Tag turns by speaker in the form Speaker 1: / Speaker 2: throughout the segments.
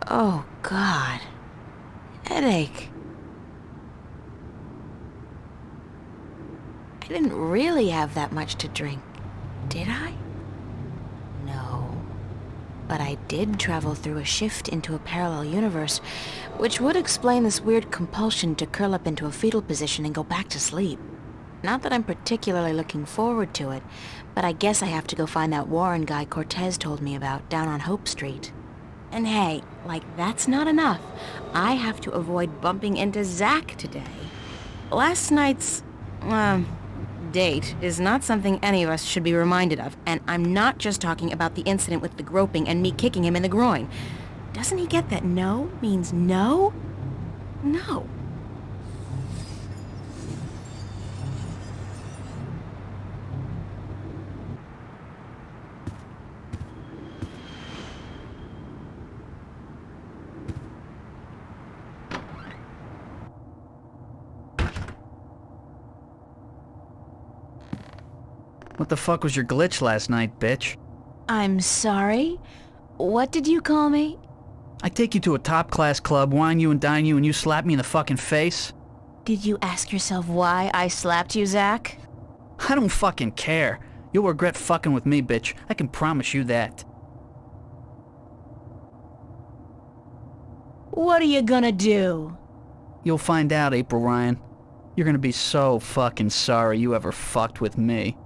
Speaker 1: Oh, God. Headache. I didn't really have that much to drink, did I? No. But I did travel through a shift into a parallel universe, which would explain this weird compulsion to curl up into a fetal position and go back to sleep. Not that I'm particularly looking forward to it, but I guess I have to go find that Warren guy Cortez told me about down on Hope Street. And hey, like that's not enough. I have to avoid bumping into Zach today. Last night's, date is not something any of us should be reminded of, and I'm not just talking about the incident with the groping and me kicking him in the groin. Doesn't he get that no means no? No.
Speaker 2: What the fuck was your glitch last night, bitch?
Speaker 1: I'm sorry? What did you call me?
Speaker 2: I take you to a top-class club, wine you and dine you, and you slap me in the fucking face?
Speaker 1: Did you ask yourself why I slapped you, Zach?
Speaker 2: I don't fucking care. You'll regret fucking with me, bitch. I can promise you that.
Speaker 1: What are you gonna do?
Speaker 2: You'll find out, April Ryan. You're gonna be so fucking sorry you ever fucked with me.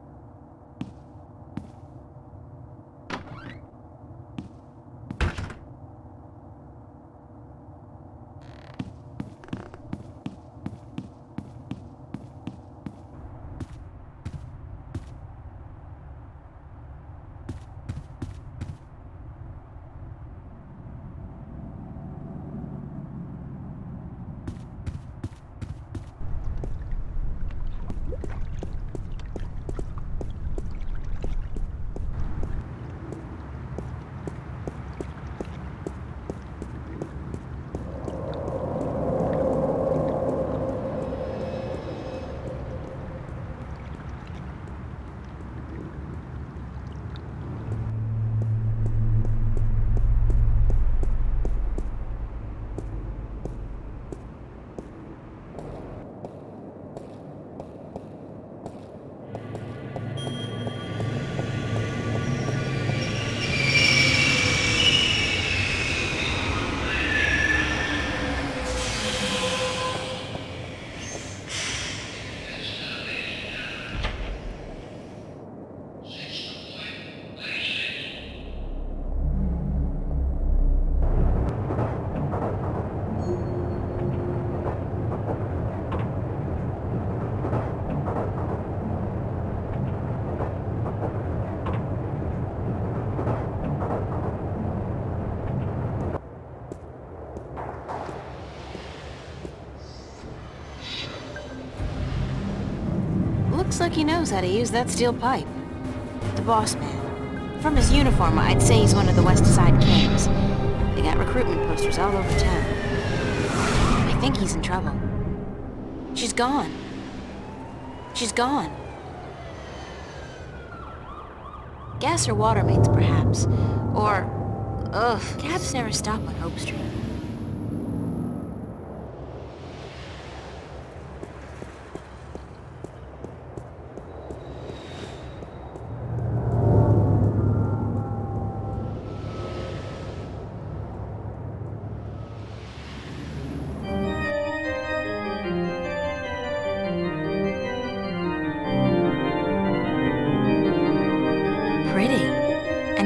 Speaker 1: Looks like he knows how to use that steel pipe. The boss man. From his uniform, I'd say he's one of the West Side Kings. They got recruitment posters all over town. I think he's in trouble. She's gone. She's gone. Gas or water mains, perhaps. Or, cabs never stop on Hope Street.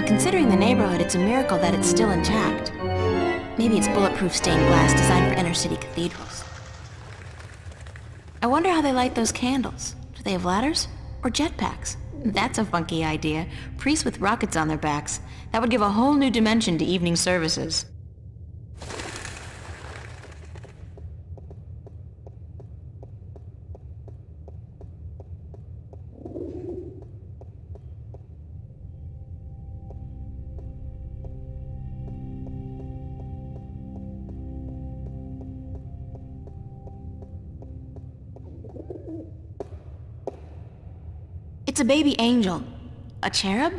Speaker 1: Considering the neighborhood, it's a miracle that it's still intact. Maybe it's bulletproof stained glass designed for inner-city cathedrals. I wonder how they light those candles. Do they have ladders? Or jetpacks? That's a funky idea. Priests with rockets on their backs. That would give a whole new dimension to evening services. It's a baby angel. A cherub?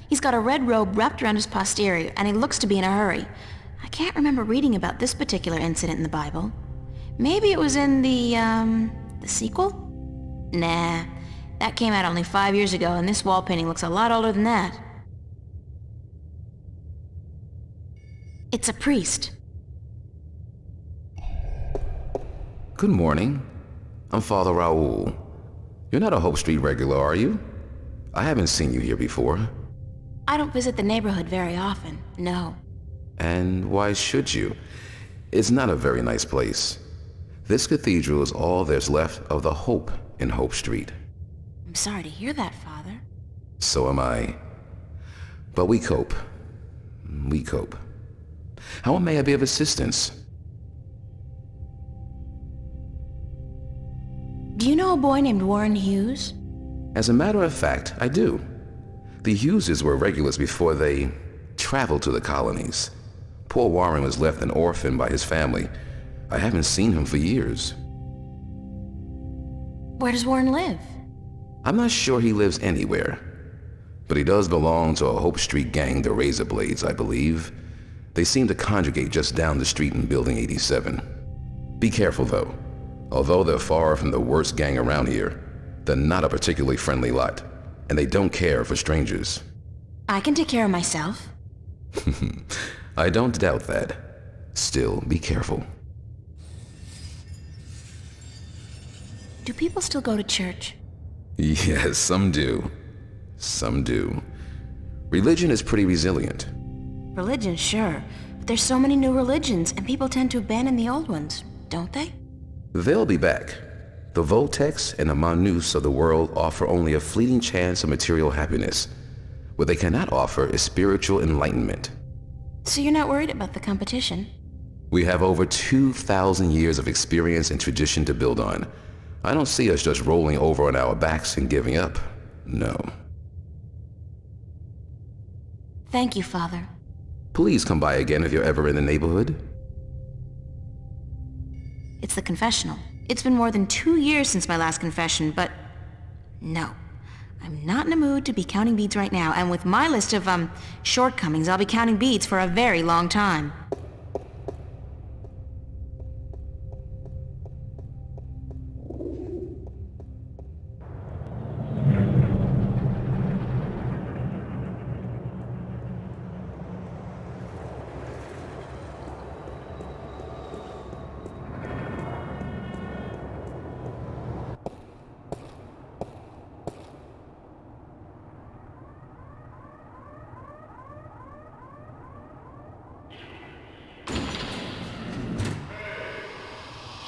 Speaker 1: He's got a red robe wrapped around his posterior, and he looks to be in a hurry. I can't remember reading about this particular incident in the Bible. Maybe it was in the sequel? Nah, that came out only 5 years ago, and this wall painting looks a lot older than that. It's a priest.
Speaker 3: Good morning. I'm Father Raoul. You're not a Hope Street regular, are you? I haven't seen you here before.
Speaker 1: I don't visit the neighborhood very often, no.
Speaker 3: And why should you? It's not a very nice place. This cathedral is all there's left of the hope in Hope Street.
Speaker 1: I'm sorry to hear that, Father.
Speaker 3: So am I. But we cope. We cope. How may I be of assistance?
Speaker 1: Do you know a boy named Warren Hughes?
Speaker 3: As a matter of fact, I do. The Hugheses were regulars before they traveled to the colonies. Poor Warren was left an orphan by his family. I haven't seen him for years.
Speaker 1: Where does Warren live?
Speaker 3: I'm not sure he lives anywhere, but he does belong to a Hope Street gang, the Razorblades, I believe. They seem to congregate just down the street in Building 87. Be careful, though. Although they're far from the worst gang around here, they're not a particularly friendly lot, and they don't care for strangers.
Speaker 1: I can take care of myself.
Speaker 3: I don't doubt that. Still, be careful.
Speaker 1: Do people still go to church?
Speaker 3: Yes, some do. Some do. Religion is pretty resilient.
Speaker 1: Religion, sure. But there's so many new religions, and people tend to abandon the old ones, don't they?
Speaker 3: They'll be back. The Voltex and the Manus of the world offer only a fleeting chance of material happiness. What they cannot offer is spiritual enlightenment.
Speaker 1: So you're not worried about the competition?
Speaker 3: We have over 2,000 years of experience and tradition to build on. I don't see us just rolling over on our backs and giving up. No.
Speaker 1: Thank you, Father.
Speaker 3: Please come by again if you're ever in the neighborhood.
Speaker 1: It's the confessional. It's been more than 2 years since my last confession, but no. I'm not in a mood to be counting beads right now, and with my list of, shortcomings, I'll be counting beads for a very long time.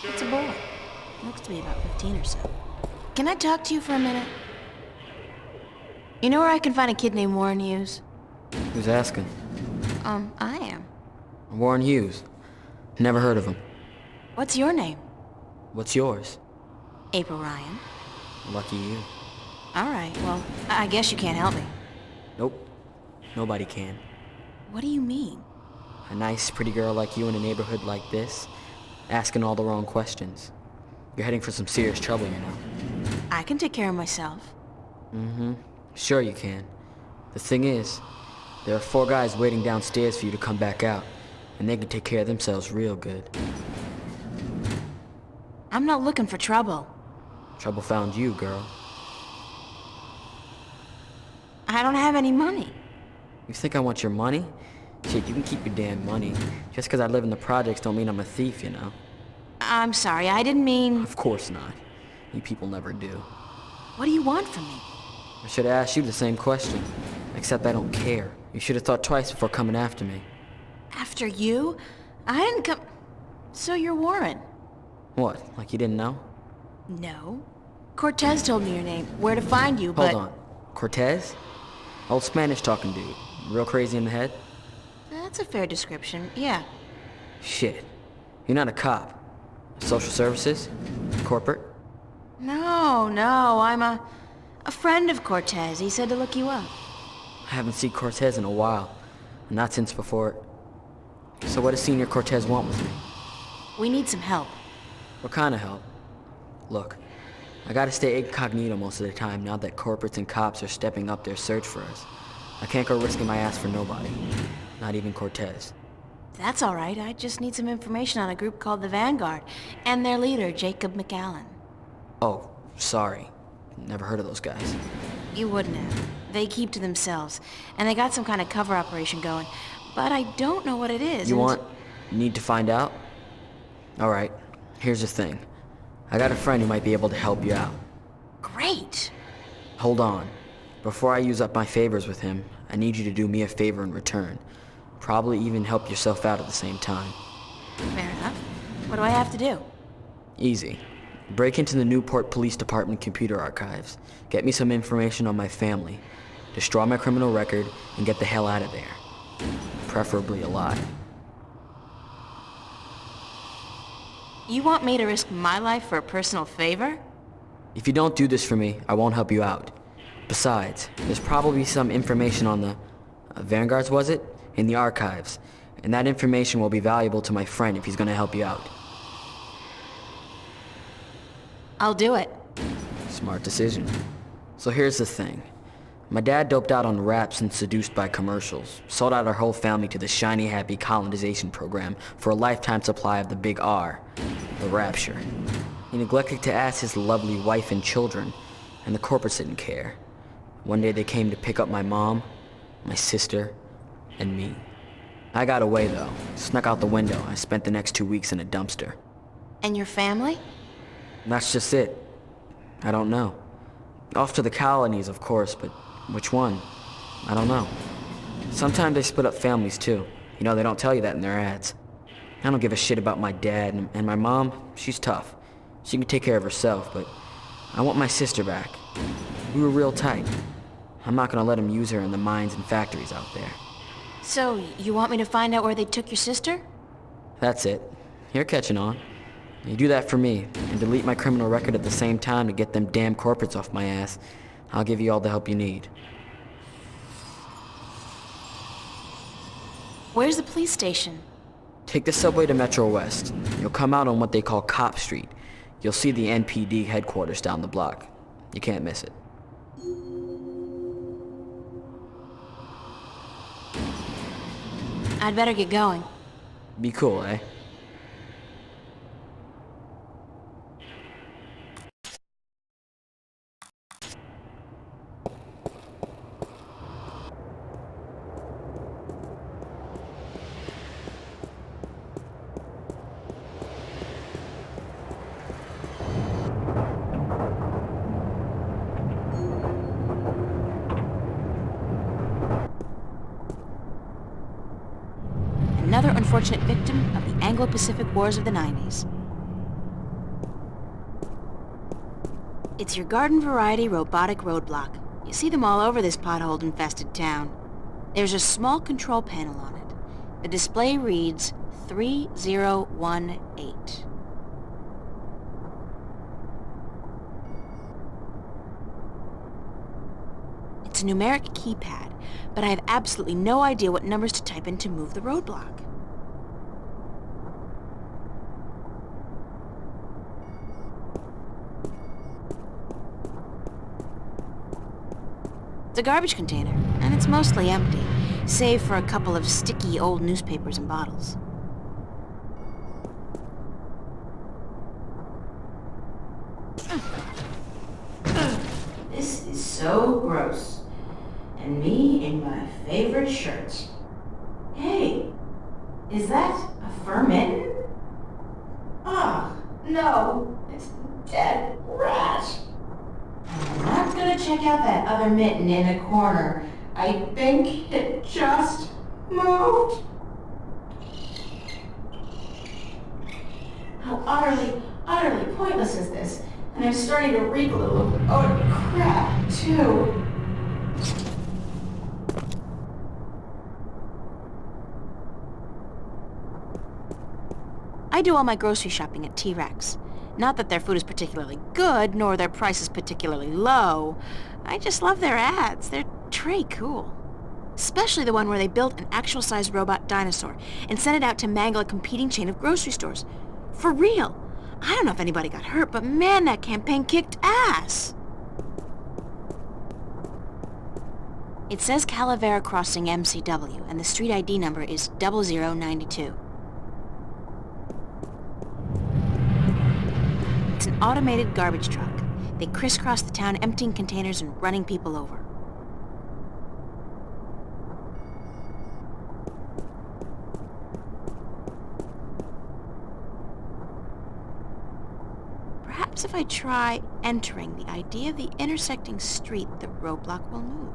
Speaker 1: It's a boy. Looks to be about 15 or so. Can I talk to you for a minute? You know where I can find a kid named Warren Hughes?
Speaker 4: Who's asking?
Speaker 1: I am.
Speaker 4: Warren Hughes. Never heard of him.
Speaker 1: What's your name?
Speaker 4: What's yours?
Speaker 1: April Ryan.
Speaker 4: Lucky you.
Speaker 1: All right, well, I guess you can't help me.
Speaker 4: Nope. Nobody can.
Speaker 1: What do you mean?
Speaker 4: A nice, pretty girl like you in a neighborhood like this, asking all the wrong questions. You're heading for some serious trouble, you know.
Speaker 1: I can take care of myself.
Speaker 4: Mm-hmm. Sure you can. The thing is, there are 4 guys waiting downstairs for you to come back out, and they can take care of themselves real good.
Speaker 1: I'm not looking for trouble.
Speaker 4: Trouble found you, girl.
Speaker 1: I don't have any money.
Speaker 4: You think I want your money? Shit, you can keep your damn money. Just 'cause I live in the projects don't mean I'm a thief, you know?
Speaker 1: I'm sorry, I didn't mean...
Speaker 4: Of course not. You people never do.
Speaker 1: What do you want from me?
Speaker 4: I should have asked you the same question. Except I don't care. You should have thought twice before coming after me.
Speaker 1: After you? I didn't come... So you're Warren?
Speaker 4: What, like you didn't know?
Speaker 1: No. Cortez told me your name, where to find you, but...
Speaker 4: Hold on. Cortez? Old Spanish-talking dude. Real crazy in the head?
Speaker 1: That's a fair description, yeah.
Speaker 4: Shit. You're not a cop. Social services? Corporate?
Speaker 1: No, I'm a friend of Cortez. He said to look you up.
Speaker 4: I haven't seen Cortez in a while. Not since before... So what does Senior Cortez want with me?
Speaker 1: We need some help.
Speaker 4: What kind of help? Look, I gotta stay incognito most of the time now that corporates and cops are stepping up their search for us. I can't go risking my ass for nobody. Not even Cortez.
Speaker 1: That's all right. I just need some information on a group called the Vanguard and their leader, Jacob McAllen.
Speaker 4: Oh, sorry. Never heard of those guys.
Speaker 1: You wouldn't have. They keep to themselves, and they got some kind of cover operation going, but I don't know what it is.
Speaker 4: Need to find out? Alright, here's the thing. I got a friend who might be able to help you out.
Speaker 1: Great.
Speaker 4: Hold on. Before I use up my favors with him, I need you to do me a favor in return. Probably even help yourself out at the same time.
Speaker 1: Fair enough. What do I have to do?
Speaker 4: Easy. Break into the Newport Police Department computer archives. Get me some information on my family. Destroy my criminal record and get the hell out of there. Preferably alive.
Speaker 1: You want me to risk my life for a personal favor?
Speaker 4: If you don't do this for me, I won't help you out. Besides, there's probably some information on the Vanguards, was it? In the archives. And that information will be valuable to my friend if he's gonna help you out.
Speaker 1: I'll do it.
Speaker 4: Smart decision. So here's the thing. My dad doped out on raps and seduced by commercials. Sold out our whole family to the shiny happy colonization program for a lifetime supply of the big R, the rapture. He neglected to ask his lovely wife and children, and the corporates didn't care. One day they came to pick up my mom, my sister, and me. I got away though, snuck out the window. I spent the next 2 weeks in a dumpster.
Speaker 1: And your family?
Speaker 4: That's just it. I don't know. Off to the colonies, of course, but which one? I don't know. Sometimes they split up families too. You know, they don't tell you that in their ads. I don't give a shit about my dad, and my mom, she's tough. She can take care of herself, but I want my sister back. We were real tight. I'm not gonna let them use her in the mines and factories out there.
Speaker 1: So, you want me to find out where they took your sister?
Speaker 4: That's it. You're catching on. You do that for me, and delete my criminal record at the same time to get them damn corporates off my ass. I'll give you all the help you need.
Speaker 1: Where's the police station?
Speaker 4: Take the subway to Metro West. You'll come out on what they call Cop Street. You'll see the NPD headquarters down the block. You can't miss it.
Speaker 1: I'd better get going.
Speaker 4: Be cool, eh?
Speaker 1: Another unfortunate victim of the Anglo-Pacific Wars of the 90s. It's your garden variety robotic roadblock. You see them all over this pothole-infested town. There's a small control panel on it. The display reads 3018. It's a numeric keypad, but I have absolutely no idea what numbers to type in to move the roadblock. It's a garbage container, and it's mostly empty, save for a couple of sticky old newspapers and bottles. This is so gross. And me in my favorite shirt. Hey, is that a fur mitten? Oh, no, it's a dead rat. I'm not gonna check out that other mitten in the corner. I think it just moved. How utterly pointless is this? And I'm starting to reek a little of crap, too. I do all my grocery shopping at T-Rex. Not that their food is particularly good, nor their prices particularly low. I just love their ads. They're très cool. Especially the one where they built an actual-sized robot dinosaur and sent it out to mangle a competing chain of grocery stores. For real. I don't know if anybody got hurt, but man, that campaign kicked ass. It says Calavera Crossing MCW, and the street ID number is 0092. It's an automated garbage truck. They crisscross the town emptying containers and running people over. Perhaps if I try entering the idea of the intersecting street, the roadblock will move.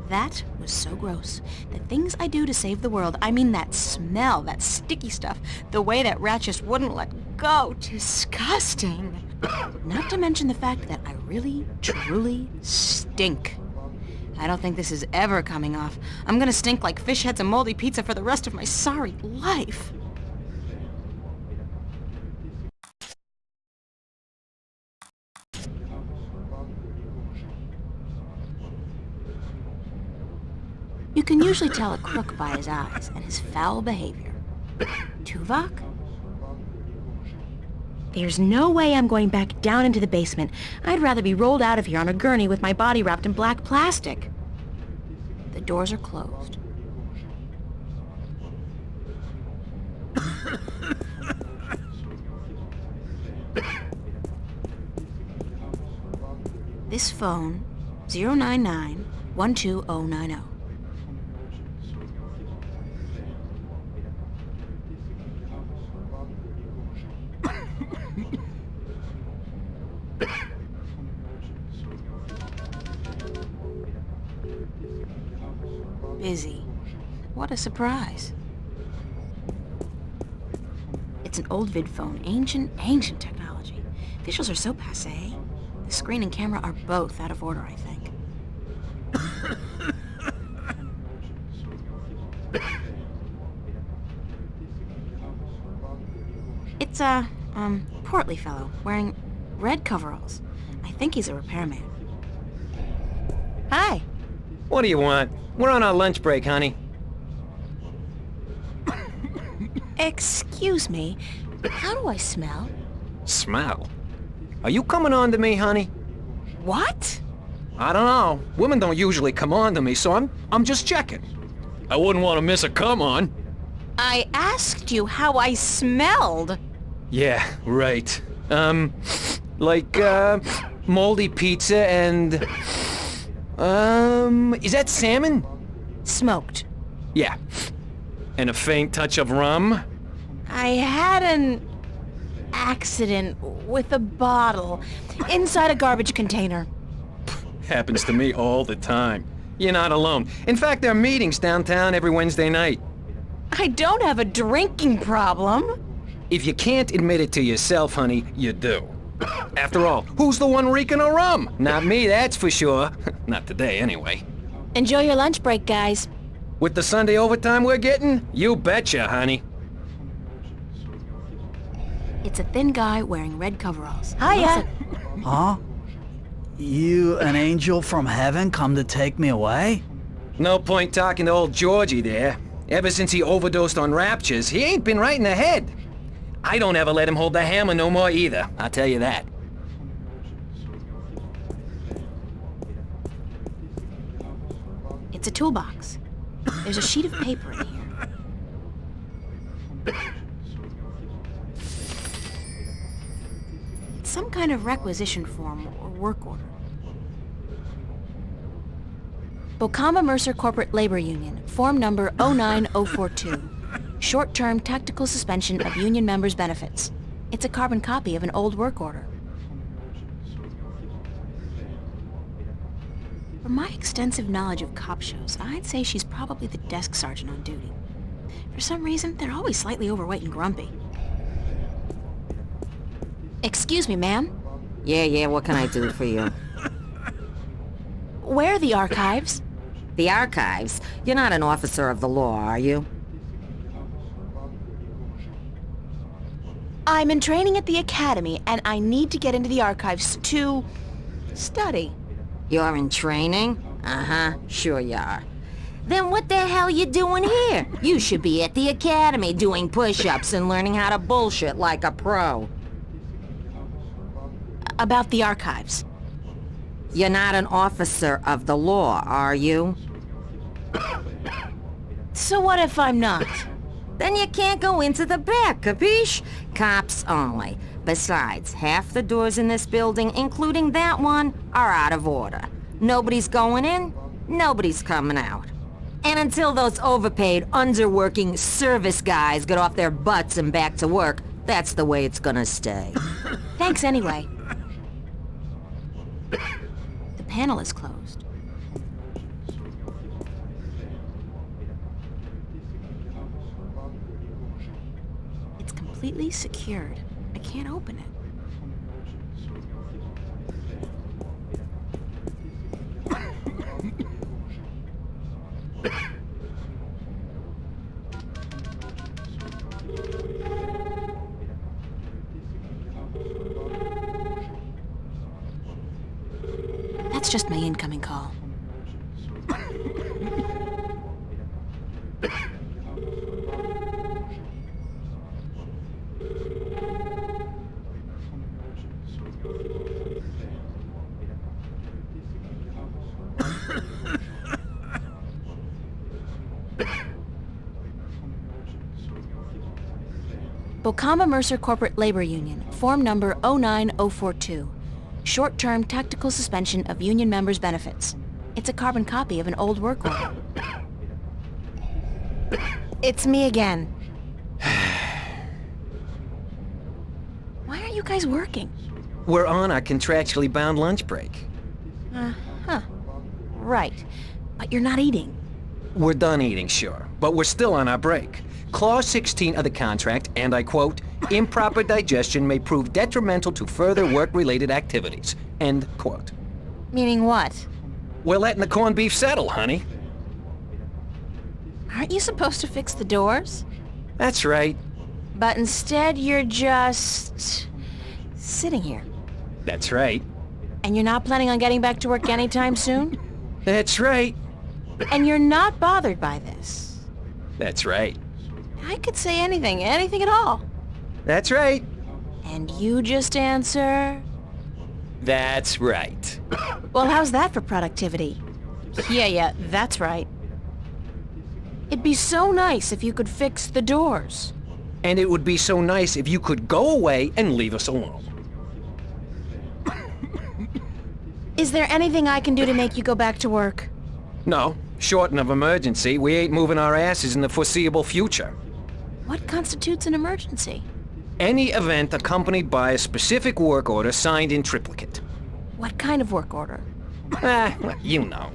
Speaker 1: That was so gross. The things I do to save the world, I mean that smell, that sticky stuff, the way that rat just wouldn't let go. Disgusting. Not to mention the fact that I really, truly stink. I don't think this is ever coming off. I'm gonna stink like fish heads and moldy pizza for the rest of my sorry life. You can usually tell a crook by his eyes and his foul behavior. Tuvok? There's no way I'm going back down into the basement. I'd rather be rolled out of here on a gurney with my body wrapped in black plastic. The doors are closed. This phone, 099-12090. Busy. What a surprise. It's an old vid phone. Ancient technology. Visuals are so passé. The screen and camera are both out of order, I think. It's a, portly fellow, wearing red coveralls. I think he's a repairman. Hi.
Speaker 5: What do you want? We're on our lunch break, honey.
Speaker 1: Excuse me, how do I smell?
Speaker 5: Smell? Are you coming on to me, honey?
Speaker 1: What?
Speaker 5: I don't know. Women don't usually come on to me, so I'm just checking. I wouldn't want to miss a come on.
Speaker 1: I asked you how I smelled.
Speaker 5: Yeah, right. Moldy pizza and... is that salmon?
Speaker 1: Smoked.
Speaker 5: Yeah. And a faint touch of rum?
Speaker 1: I had an accident with a bottle inside a garbage container.
Speaker 5: Happens to me all the time. You're not alone. In fact, there are meetings downtown every Wednesday night.
Speaker 1: I don't have a drinking problem.
Speaker 5: If you can't admit it to yourself, honey, you do. After all, who's the one reeking of rum? Not me, that's for sure. Not today, anyway.
Speaker 1: Enjoy your lunch break, guys.
Speaker 5: With the Sunday overtime we're getting? You betcha, honey.
Speaker 1: It's a thin guy wearing red coveralls. Hiya!
Speaker 2: Huh? You an angel from heaven come to take me away?
Speaker 5: No point talking to old Georgie there. Ever since he overdosed on raptures, he ain't been right in the head. I don't ever let him hold the hammer no more either, I'll tell you that.
Speaker 1: It's a toolbox. There's a sheet of paper in here. It's some kind of requisition form or work order. Bocama Mercer Corporate Labor Union, form number 09042. Short-term tactical suspension of union members' benefits. It's a carbon copy of an old work order. From my extensive knowledge of cop shows, I'd say she's probably the desk sergeant on duty. For some reason, they're always slightly overweight and grumpy. Excuse me, ma'am.
Speaker 6: Yeah, what can I do for you?
Speaker 1: Where are the archives?
Speaker 6: The archives? You're not an officer of the law, are you?
Speaker 1: I'm in training at the academy, and I need to get into the archives to study.
Speaker 6: You're in training? Uh-huh, sure you are. Then what the hell you doing here? You should be at the academy doing push-ups and learning how to bullshit like a pro.
Speaker 1: About the archives.
Speaker 6: You're not an officer of the law, are you?
Speaker 1: So what if I'm not?
Speaker 6: Then you can't go into the back, capiche? Cops only. Besides, half the doors in this building, including that one, are out of order. Nobody's going in, nobody's coming out. And until those overpaid, underworking service guys get off their butts and back to work, that's the way it's gonna stay.
Speaker 1: Thanks anyway. The panel is closed. It's completely secured. I can't open it. That's just my incoming call. Bocama Mercer Corporate Labor Union, form number 09042. Short-term tactical suspension of union members' benefits. It's a carbon copy of an old work order. It's me again. Why aren't you guys working?
Speaker 5: We're on our contractually bound lunch break.
Speaker 1: Huh. Right. But you're not eating.
Speaker 5: We're done eating, sure, but we're still on our break. Clause 16 of the contract, and I quote, improper digestion may prove detrimental to further work-related activities, end quote.
Speaker 1: Meaning what?
Speaker 5: We're letting the corned beef settle, honey.
Speaker 1: Aren't you supposed to fix the doors?
Speaker 5: That's right.
Speaker 1: But instead you're just... sitting here.
Speaker 5: That's right.
Speaker 1: And you're not planning on getting back to work anytime soon?
Speaker 5: That's right.
Speaker 1: And you're not bothered by this?
Speaker 5: That's right.
Speaker 1: I could say anything at all.
Speaker 5: That's right.
Speaker 1: And you just answer...
Speaker 5: That's right.
Speaker 1: Well, how's that for productivity? Yeah, that's right. It'd be so nice if you could fix the doors.
Speaker 5: And it would be so nice if you could go away and leave us alone.
Speaker 1: Is there anything I can do to make you go back to work?
Speaker 5: No, short of emergency, we ain't moving our asses in the foreseeable future.
Speaker 1: What constitutes an emergency?
Speaker 5: Any event accompanied by a specific work order signed in triplicate.
Speaker 1: What kind of work order?
Speaker 5: You know.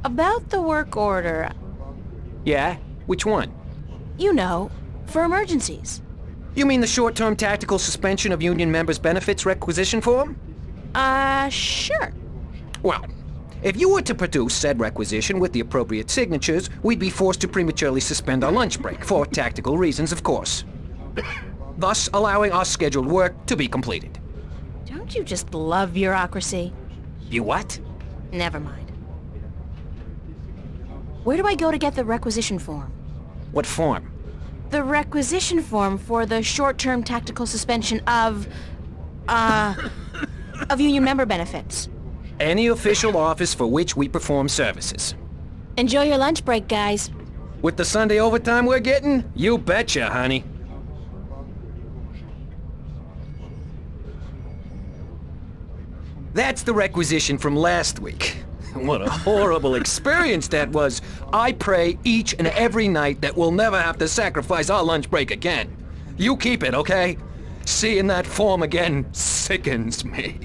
Speaker 1: About the work order,
Speaker 5: Yeah? Which one?
Speaker 1: you know, for emergencies.
Speaker 5: You mean the short-term tactical suspension of union members' benefits requisition form?
Speaker 1: Sure.
Speaker 5: Well, if you were to produce said requisition with the appropriate signatures, we'd be forced to prematurely suspend our lunch break, for tactical reasons, of course. Thus, allowing our scheduled work to be completed.
Speaker 1: Don't you just love bureaucracy?
Speaker 5: You what?
Speaker 1: Never mind. Where do I go to get the requisition form?
Speaker 5: What form?
Speaker 1: The requisition form for the short-term tactical suspension of union member benefits.
Speaker 5: Any official office for which we perform services.
Speaker 1: Enjoy your lunch break, guys.
Speaker 5: With the Sunday overtime we're getting? You betcha, honey. That's the requisition from last week. What a horrible experience that was. I pray each and every night that we'll never have to sacrifice our lunch break again. You keep it, okay? Seeing that form again sickens me.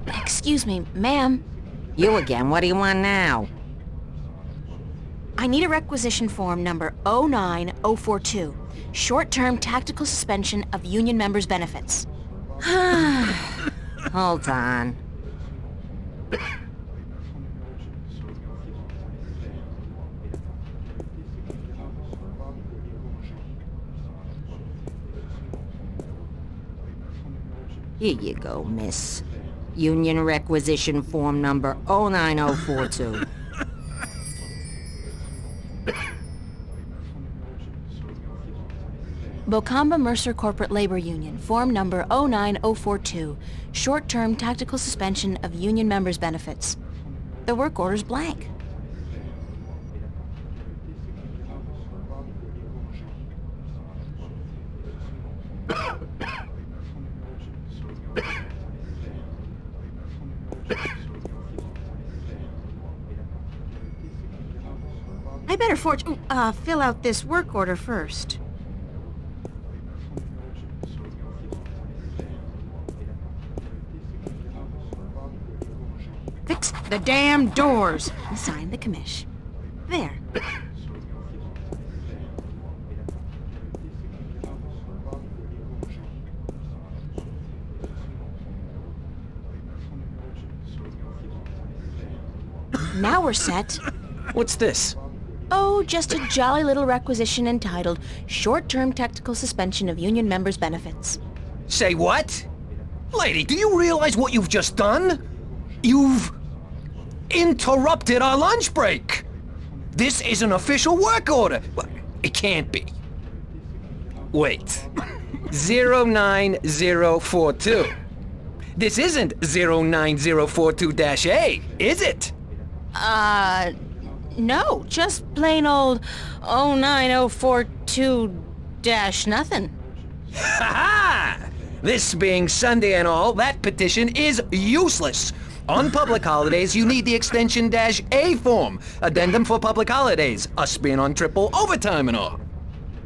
Speaker 1: Excuse me, ma'am.
Speaker 6: You again, what do you want now?
Speaker 1: I need a requisition form number 09042. Short-term tactical suspension of union members' benefits.
Speaker 6: Hold on. Here you go, miss. Union requisition form number 09042.
Speaker 1: Bocamba Mercer Corporate Labor Union, form number 09042. Short-term tactical suspension of union members' benefits. The work order's blank. I better fill out this work order first. Fix the damn doors. Sign the commish. There. Now we're set.
Speaker 5: What's this?
Speaker 1: Oh, just a jolly little requisition entitled Short-Term Tactical Suspension of Union Members' Benefits.
Speaker 5: Say what? Lady, do you realize what you've just done? You've interrupted our lunch break. This is an official work order. Well, it can't be. Wait. 09042. This isn't 09042-A, is it?
Speaker 1: No, just plain old 09042-nothing.
Speaker 5: Ha-ha! This being Sunday and all, that petition is useless. On public holidays, you need the extension -A form. Addendum for public holidays. Us being on triple overtime and all.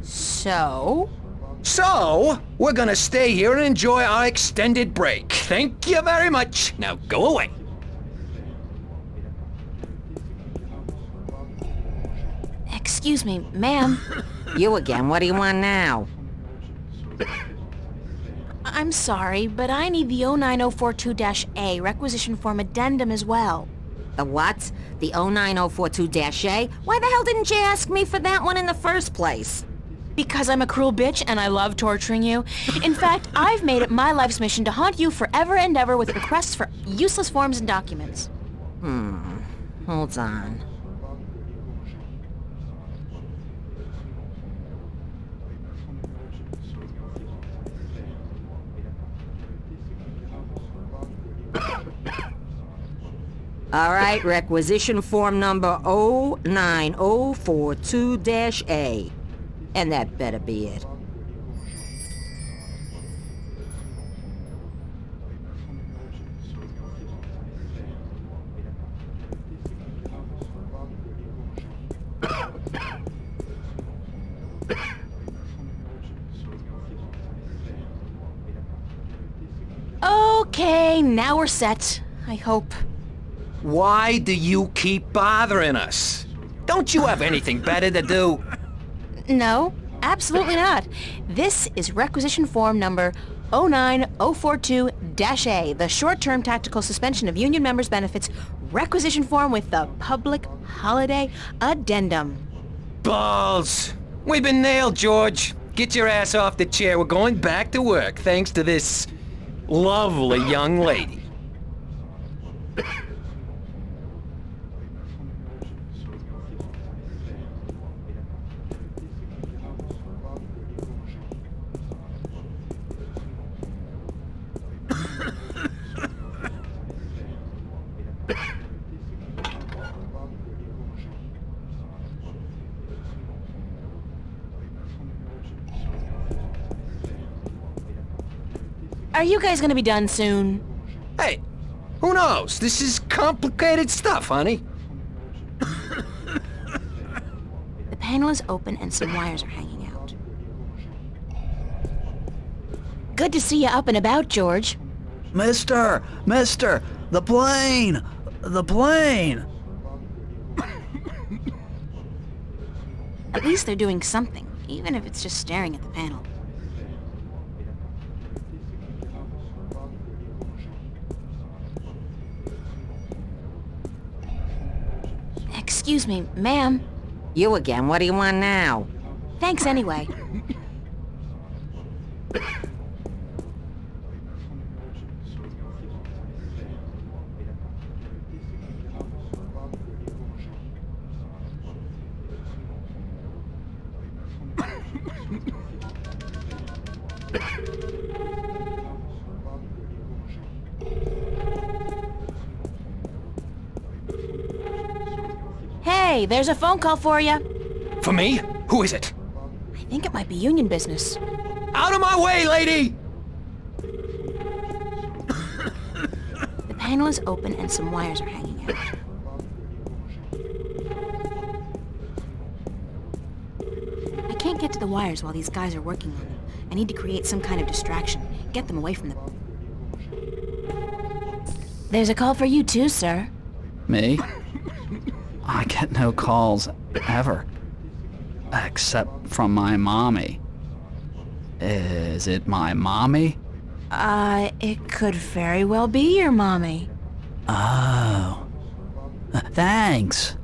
Speaker 1: So?
Speaker 5: So, we're gonna stay here and enjoy our extended break. Thank you very much. Now go away.
Speaker 1: Excuse me, ma'am.
Speaker 6: You again, what do you want now?
Speaker 1: I'm sorry, but I need the 09042-A requisition form addendum as well.
Speaker 6: The what? The 09042-A? Why the hell didn't you ask me for that one in the first place?
Speaker 1: Because I'm a cruel bitch and I love torturing you. In fact, I've made it my life's mission to haunt you forever and ever with requests for useless forms and documents.
Speaker 6: Hold on. All right, requisition form number 09042-A. And that better be it.
Speaker 1: Okay, now we're set. I hope.
Speaker 5: Why do you keep bothering us? Don't you have anything better to do?
Speaker 1: No, absolutely not. This is requisition form number 09042-A, the short-term tactical suspension of union members' benefits requisition form with the public holiday addendum.
Speaker 5: Balls! We've been nailed, George. Get your ass off the chair. We're going back to work, thanks to this lovely young lady.
Speaker 1: Are you guys gonna be done soon?
Speaker 5: Hey, who knows? This is complicated stuff, honey.
Speaker 1: The panel is open and some wires are hanging out. Good to see you up and about, George.
Speaker 2: Mister, the plane, the plane.
Speaker 1: At least they're doing something, even if it's just staring at the panel. Excuse me, ma'am.
Speaker 6: You again, what do you want now?
Speaker 1: Thanks anyway. Hey, there's a phone call for you.
Speaker 5: For me? Who is it?
Speaker 1: I think it might be union business.
Speaker 5: Out of my way, lady!
Speaker 1: The panel is open and some wires are hanging out. I can't get to the wires while these guys are working on them. I need to create some kind of distraction. Get them away from them. There's a call for you too, sir.
Speaker 2: Me? I get no calls ever. Except from my mommy. Is it my mommy?
Speaker 1: It could very well be your mommy.
Speaker 2: Oh. Thanks.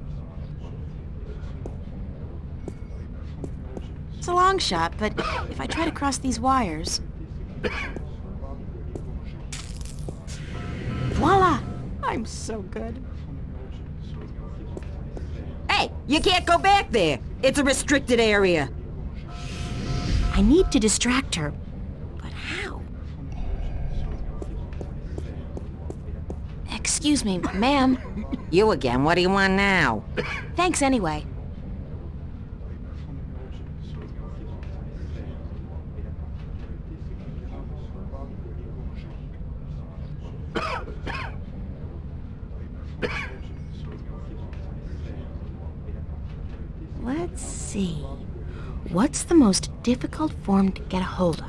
Speaker 1: It's a long shot, but if I try to cross these wires... Voila! I'm so good.
Speaker 6: Hey, you can't go back there. It's a restricted area.
Speaker 1: I need to distract her. But how? Excuse me, ma'am.
Speaker 6: You again, what do you want now?
Speaker 1: Thanks anyway. Let's see. What's the most difficult form to get a hold of?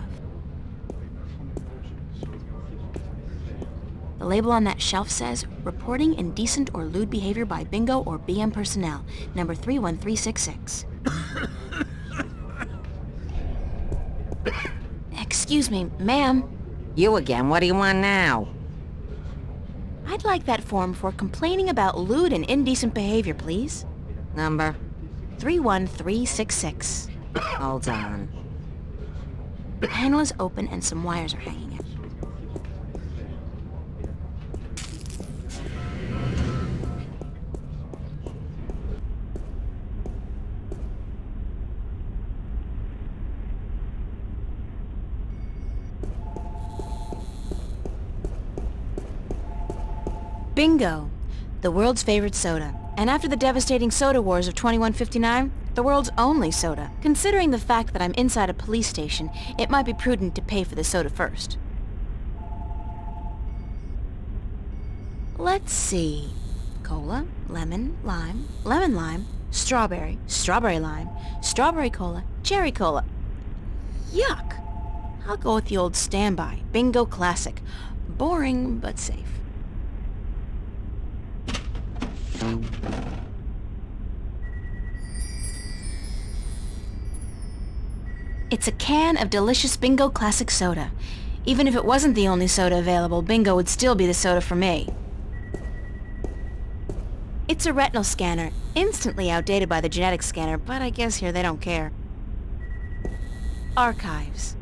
Speaker 1: The label on that shelf says, reporting indecent or lewd behavior by bingo or BM personnel, number 31366. Excuse me, ma'am.
Speaker 6: You again, what do you want now?
Speaker 1: I'd like that form for complaining about lewd and indecent behavior, please.
Speaker 6: Number?
Speaker 1: 31366.
Speaker 6: Hold on.
Speaker 1: The panel is open and some wires are hanging out. Bingo! The world's favorite soda. And after the devastating soda wars of 2159, the world's only soda. Considering the fact that I'm inside a police station, it might be prudent to pay for the soda first. Let's see. Cola, lemon, lime, lemon lime, strawberry, strawberry lime, strawberry cola, cherry cola. Yuck! I'll go with the old standby, Bingo Classic. Boring, but safe. It's a can of delicious Bingo Classic soda. Even if it wasn't the only soda available, Bingo would still be the soda for me. It's a retinal scanner, instantly outdated by the genetic scanner, but I guess here they don't care. Archives.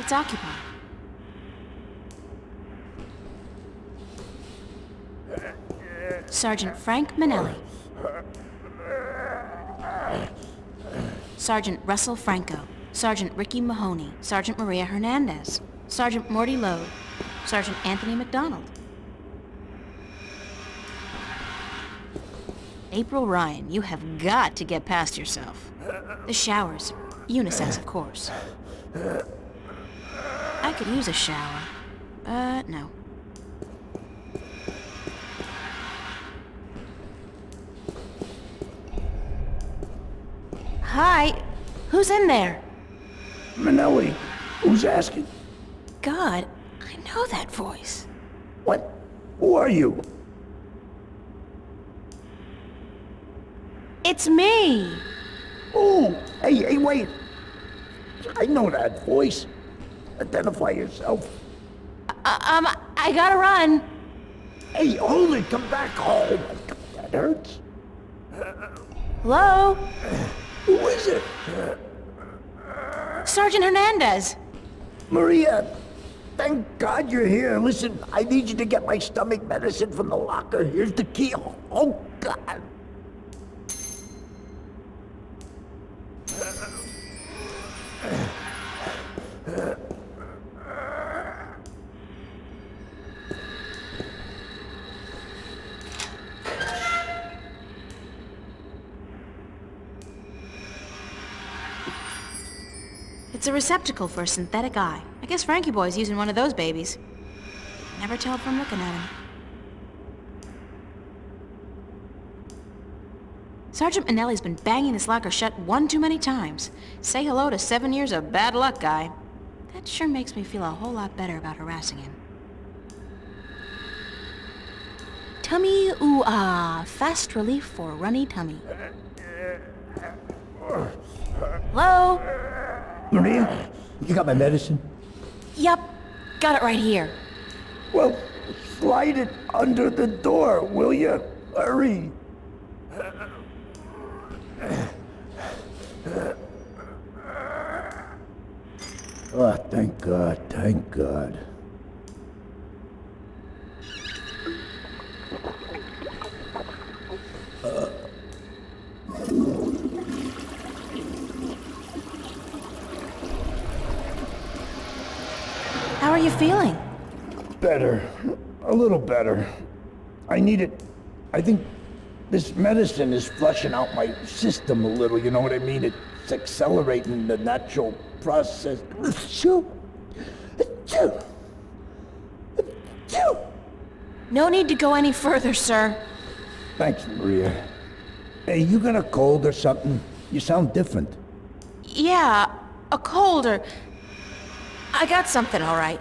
Speaker 1: It's occupied. Sergeant Frank Manelli. Sergeant Russell Franco. Sergeant Ricky Mahoney. Sergeant Maria Hernandez. Sergeant Morty Lowe. Sergeant Anthony McDonald. April Ryan, you have got to get past yourself. The showers. Unisex, of course. I could use a shower, but no. Hi, who's in there?
Speaker 7: Manelli, who's asking?
Speaker 1: God, I know that voice.
Speaker 7: What? Who are you?
Speaker 1: It's me!
Speaker 7: Oh, hey, wait. I know that voice. Identify yourself.
Speaker 1: I gotta run.
Speaker 7: Hey, hold it, come back home. That hurts.
Speaker 1: Hello?
Speaker 7: Who is it?
Speaker 1: Sergeant Hernandez.
Speaker 7: Maria, thank God you're here. Listen, I need you to get my stomach medicine from the locker. Here's the key. Oh, God.
Speaker 1: It's a receptacle for a synthetic eye. I guess Frankie Boy's using one of those babies. Never tell from looking at him. Sergeant Manelli's been banging this locker shut one too many times. Say hello to 7 years of bad luck, guy. That sure makes me feel a whole lot better about harassing him. Tummy ooh ah, fast relief for runny tummy. Hello?
Speaker 7: Maria, you got my medicine?
Speaker 1: Yup, got it right here.
Speaker 7: Well, slide it under the door, will you? Hurry. Oh, thank God, thank God.
Speaker 1: How are you feeling?
Speaker 7: Better. A little better. I need it. I think this medicine is flushing out my system a little, you know what I mean? It's accelerating the natural process.
Speaker 1: No need to go any further, sir.
Speaker 7: Thanks, Maria. Hey, you got a cold or something? You sound different.
Speaker 1: Yeah, a cold or... I got something, all right.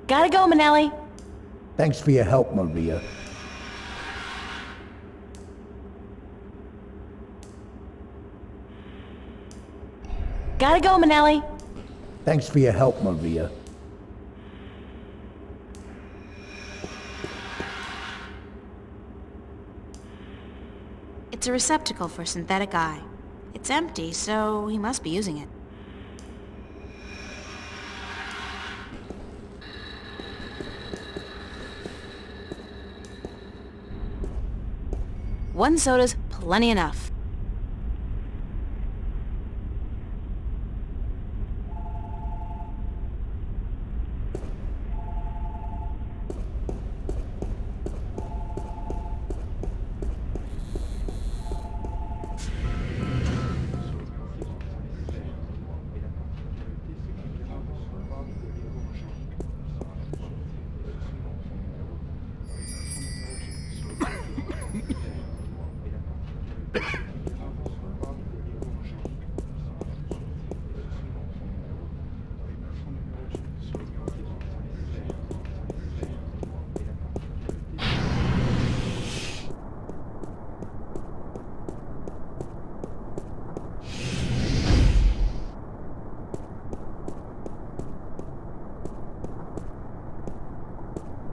Speaker 1: Gotta go, Manelli.
Speaker 7: Thanks for your help, Maria.
Speaker 1: Gotta go, Manelli.
Speaker 7: Thanks for your help, Maria.
Speaker 1: It's a receptacle for synthetic eye. It's empty, so he must be using it. One soda's plenty enough.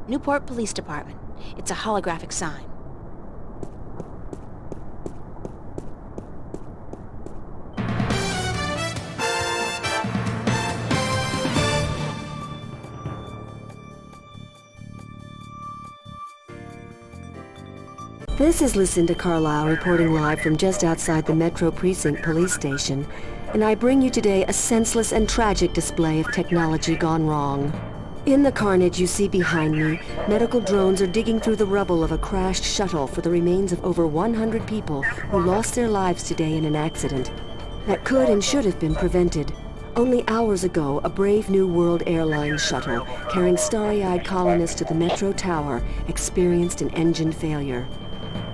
Speaker 1: Newport Police Department. It's a holographic sign.
Speaker 8: This is Lucinda Carlisle reporting live from just outside the Metro Precinct Police Station. and I bring you today a senseless and tragic display of technology gone wrong. In the carnage you see behind me, medical drones are digging through the rubble of a crashed shuttle for the remains of over 100 people who lost their lives today in an accident that could and should have been prevented. Only hours ago, a brave New World Airlines shuttle carrying starry-eyed colonists to the Metro Tower experienced an engine failure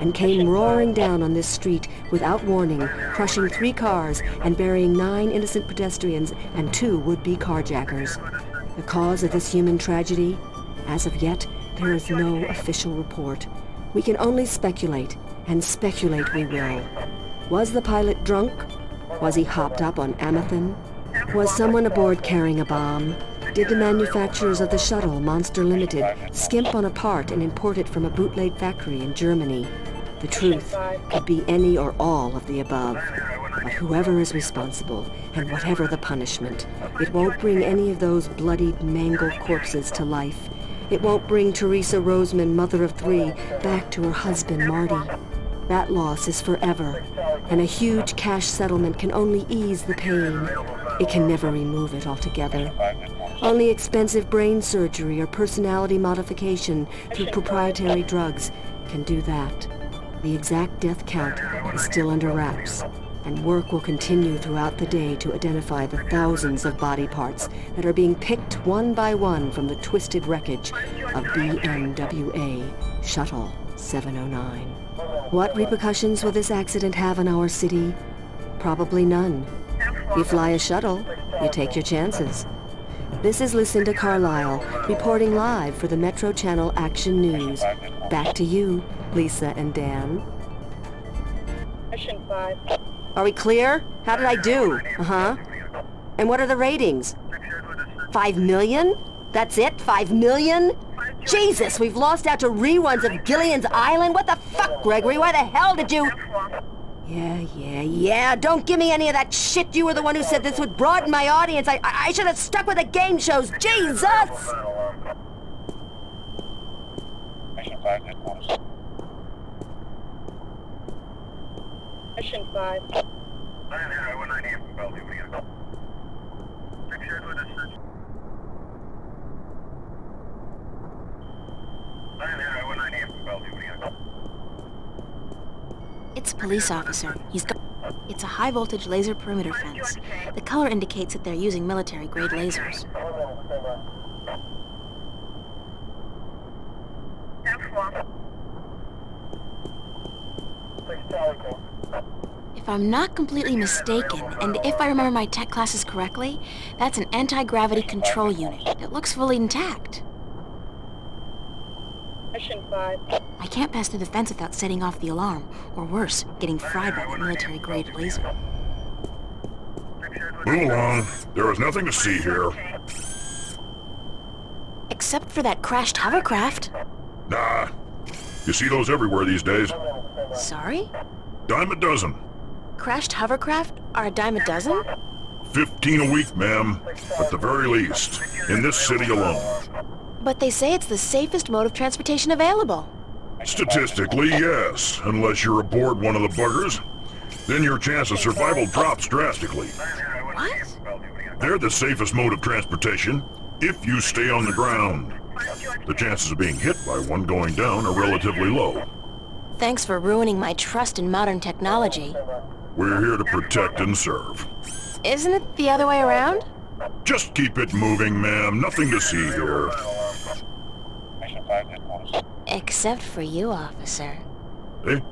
Speaker 8: and came roaring down on this street without warning, crushing 3 cars and burying 9 innocent pedestrians and 2 would-be carjackers. The cause of this human tragedy? As of yet, there is no official report. We can only speculate, and speculate we will. Was the pilot drunk? Was he hopped up on Amethyst? Was someone aboard carrying a bomb? Did the manufacturers of the shuttle, Monster Limited, skimp on a part and import it from a bootleg factory in Germany? The truth could be any or all of the above. But whoever is responsible, and whatever the punishment, it won't bring any of those bloodied, mangled corpses to life. It won't bring Teresa Roseman, mother of 3, back to her husband, Marty. That loss is forever, and a huge cash settlement can only ease the pain. It can never remove it altogether. Only expensive brain surgery or personality modification through proprietary drugs can do that. The exact death count is still under wraps, and work will continue throughout the day to identify the thousands of body parts that are being picked one by one from the twisted wreckage of BMWA Shuttle 709. What repercussions will this accident have on our city? Probably none. You fly a shuttle, you take your chances. This is Lucinda Carlisle, reporting live for the Metro Channel Action News. Back to you, Lisa and Dan.
Speaker 9: Mission 5.
Speaker 8: Are we clear? How did I do? Uh-huh. And what are the ratings? 5 million? That's it? 5 million? Jesus, we've lost out to reruns of Gillian's Island? What the fuck, Gregory? Why the hell did you... Yeah. Don't give me any of that shit. You were the one who said this would broaden my audience. I should have stuck with the game shows. Jesus!
Speaker 9: Mission 5, headquarters. Mission 5.
Speaker 1: It's a police officer. It's a high-voltage laser perimeter fence. The color indicates that they're using military-grade lasers. If I'm not completely mistaken, and if I remember my tech classes correctly, that's an anti-gravity control unit. It looks fully intact.
Speaker 9: Mission 5.
Speaker 1: I can't pass through the fence without setting off the alarm, or worse, getting fried by that military-grade laser.
Speaker 10: Move along. There is nothing to see here.
Speaker 1: Except for that crashed hovercraft.
Speaker 10: Nah. You see those everywhere these days.
Speaker 1: Sorry?
Speaker 10: Dime a dozen.
Speaker 1: Crashed hovercraft are a dime a dozen?
Speaker 10: 15 a week, ma'am. At the very least. In this city alone.
Speaker 1: But they say it's the safest mode of transportation available.
Speaker 10: Statistically, yes. Unless you're aboard one of the buggers. Then your chance of survival drops drastically.
Speaker 1: What?
Speaker 10: They're the safest mode of transportation, if you stay on the ground. The chances of being hit by one going down are relatively low.
Speaker 1: Thanks for ruining my trust in modern technology.
Speaker 10: We're here to protect and serve.
Speaker 1: Isn't it the other way around?
Speaker 10: Just keep it moving, ma'am. Nothing to see here.
Speaker 9: Mission 5, headquarters.
Speaker 1: Except for you, officer.
Speaker 10: Eh? Me?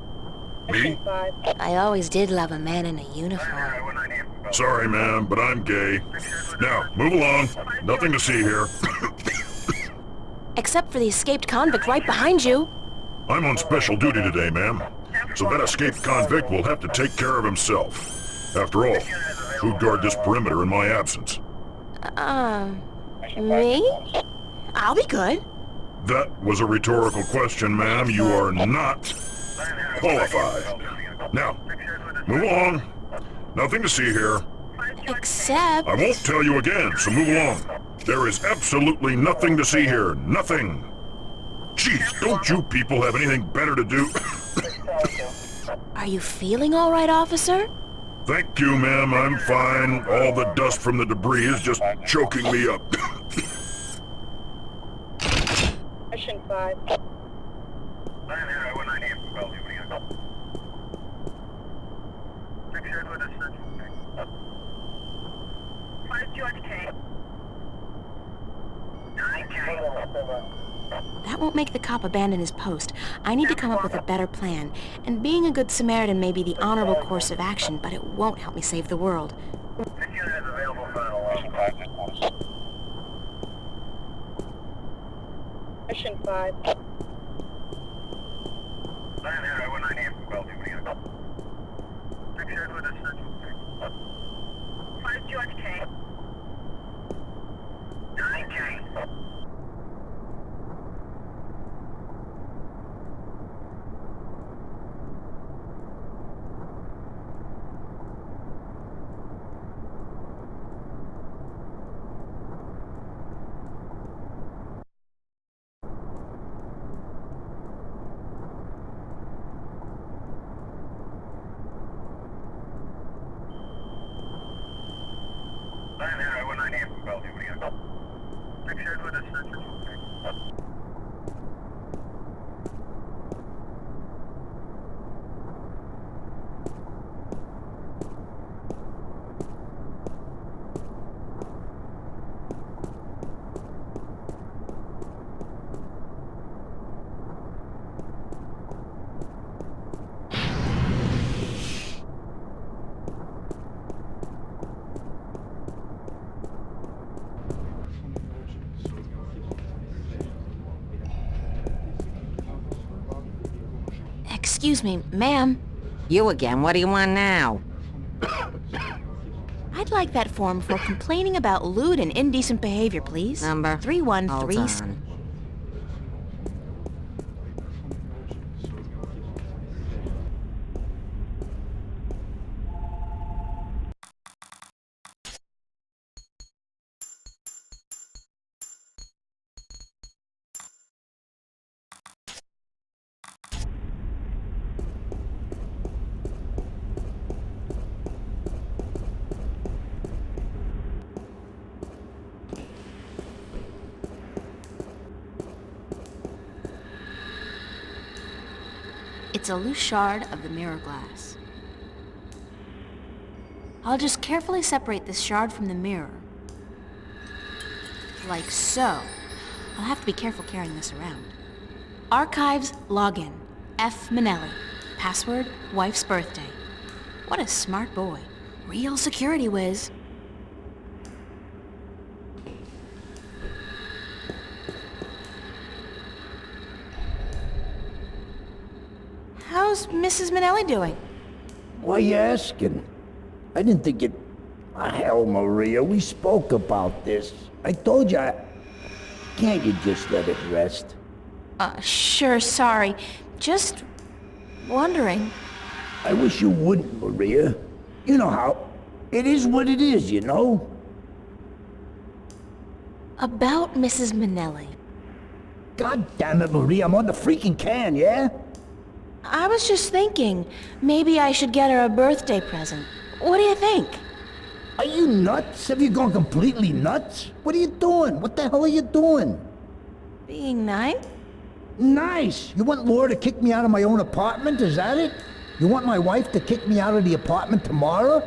Speaker 9: Mission 5.
Speaker 1: I always did love a man in a uniform.
Speaker 10: Sorry, ma'am, but I'm gay. Now, move along. Nothing to see here.
Speaker 1: Except for the escaped convict right behind you.
Speaker 10: I'm on special duty today, ma'am. So that escaped convict will have to take care of himself. After all, who'd guard this perimeter in my absence?
Speaker 1: Me? I'll be good.
Speaker 10: That was a rhetorical question, ma'am. You are not qualified. Now, move along. Nothing to see here.
Speaker 1: Except...
Speaker 10: I won't tell you again, so move along. There is absolutely nothing to see here. Nothing. Jeez, don't you people have anything better to do?
Speaker 1: Are you feeling all right, officer?
Speaker 10: Thank you, ma'am. I'm fine. All the dust from the debris is just choking me up.
Speaker 9: Mission 5.
Speaker 1: That won't make the cop abandon his post. I need to come up with a better plan. And being a good Samaritan may be the honorable course of action, but it won't help me save the world.
Speaker 9: Mission 5.
Speaker 1: Excuse me, ma'am.
Speaker 6: You again, what do you want now?
Speaker 1: I'd like that form for complaining about lewd and indecent behavior, please.
Speaker 6: Number?
Speaker 1: 313.
Speaker 6: Hold on.
Speaker 1: It's a loose shard of the mirror glass. I'll just carefully separate this shard from the mirror. Like so. I'll have to be careful carrying this around. Archives login. F. Manelli. Password, wife's birthday. What a smart boy. Real security whiz. How's Mrs. Manelli doing?
Speaker 7: Why you asking? I didn't think it... Ah, hell, Maria, we spoke about this. I told you Can't you just let it rest?
Speaker 1: Sure, sorry. Just wondering.
Speaker 7: I wish you wouldn't, Maria. You know how... It is what it is, you know?
Speaker 1: About Mrs. Manelli.
Speaker 7: God damn it, Maria, I'm on the freaking can, yeah?
Speaker 1: I was just thinking, maybe I should get her a birthday present. What do you think?
Speaker 7: Are you nuts? Have you gone completely nuts? What are you doing? What the hell are you doing?
Speaker 1: Being nice?
Speaker 7: Nice! You want Laura to kick me out of my own apartment, is that it? You want my wife to kick me out of the apartment tomorrow?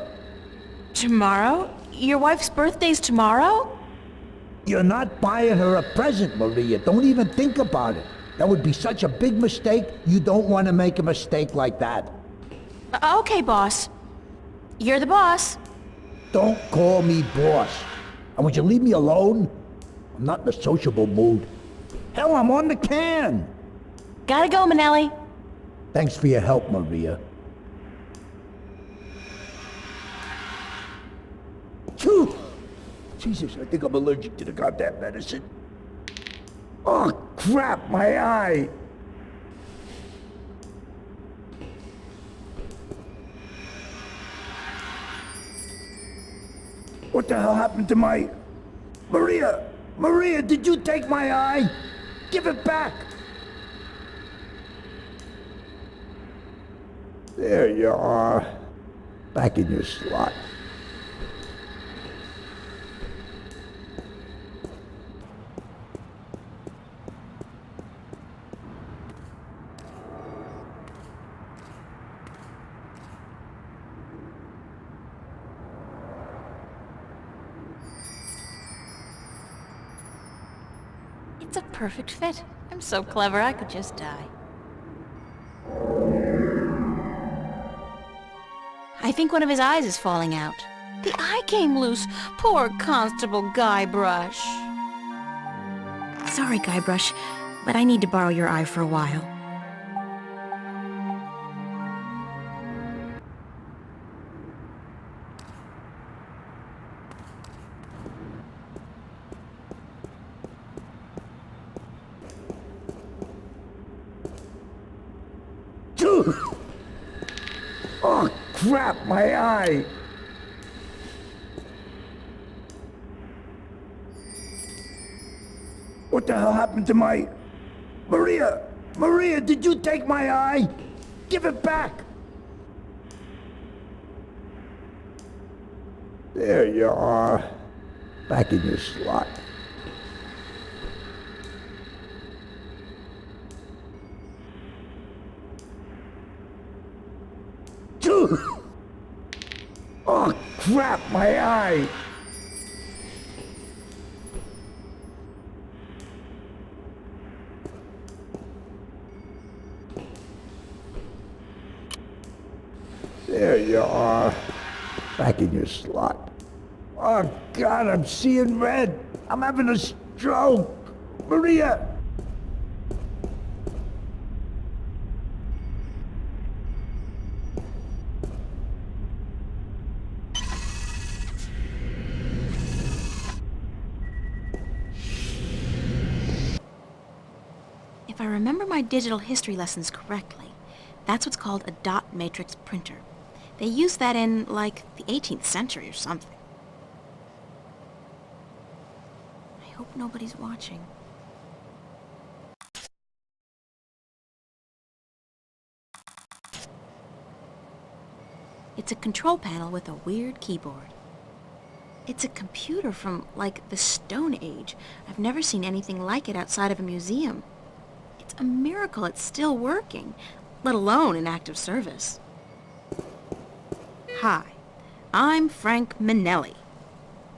Speaker 1: Tomorrow? Your wife's birthday's tomorrow?
Speaker 7: You're not buying her a present, Maria. Don't even think about it. That would be such a big mistake. You don't want to make a mistake like that.
Speaker 1: Okay, boss. You're the boss.
Speaker 7: Don't call me boss. And would you leave me alone? I'm not in a sociable mood. Hell, I'm on the can.
Speaker 1: Gotta go, Manelli.
Speaker 7: Thanks for your help, Maria. Phew! Jesus, I think I'm allergic to the goddamn medicine. Oh, crap, my eye! What the hell happened to my... Maria! Maria, did you take my eye? Give it back! There you are. Back in your slot.
Speaker 1: It's a perfect fit. I'm so clever I could just die. I think one of his eyes is falling out. The eye came loose. Poor Constable Guybrush. Sorry, Guybrush, but I need to borrow your eye for a while.
Speaker 7: Oh, crap, my eye! What the hell happened to my... Maria! Maria, did you take my eye? Give it back! There you are. Back in your slot. Oh, crap, my eye! There you are. Back in your slot. Oh, God, I'm seeing red. I'm having a stroke. Maria!
Speaker 1: If I remember my digital history lessons correctly, that's what's called a dot matrix printer. They used that in, like, the 18th century or something. I hope nobody's watching. It's a control panel with a weird keyboard. It's a computer from, like, the Stone Age. I've never seen anything like it outside of a museum. It's a miracle it's still working, let alone in active service. Hi, I'm Frank Minelli,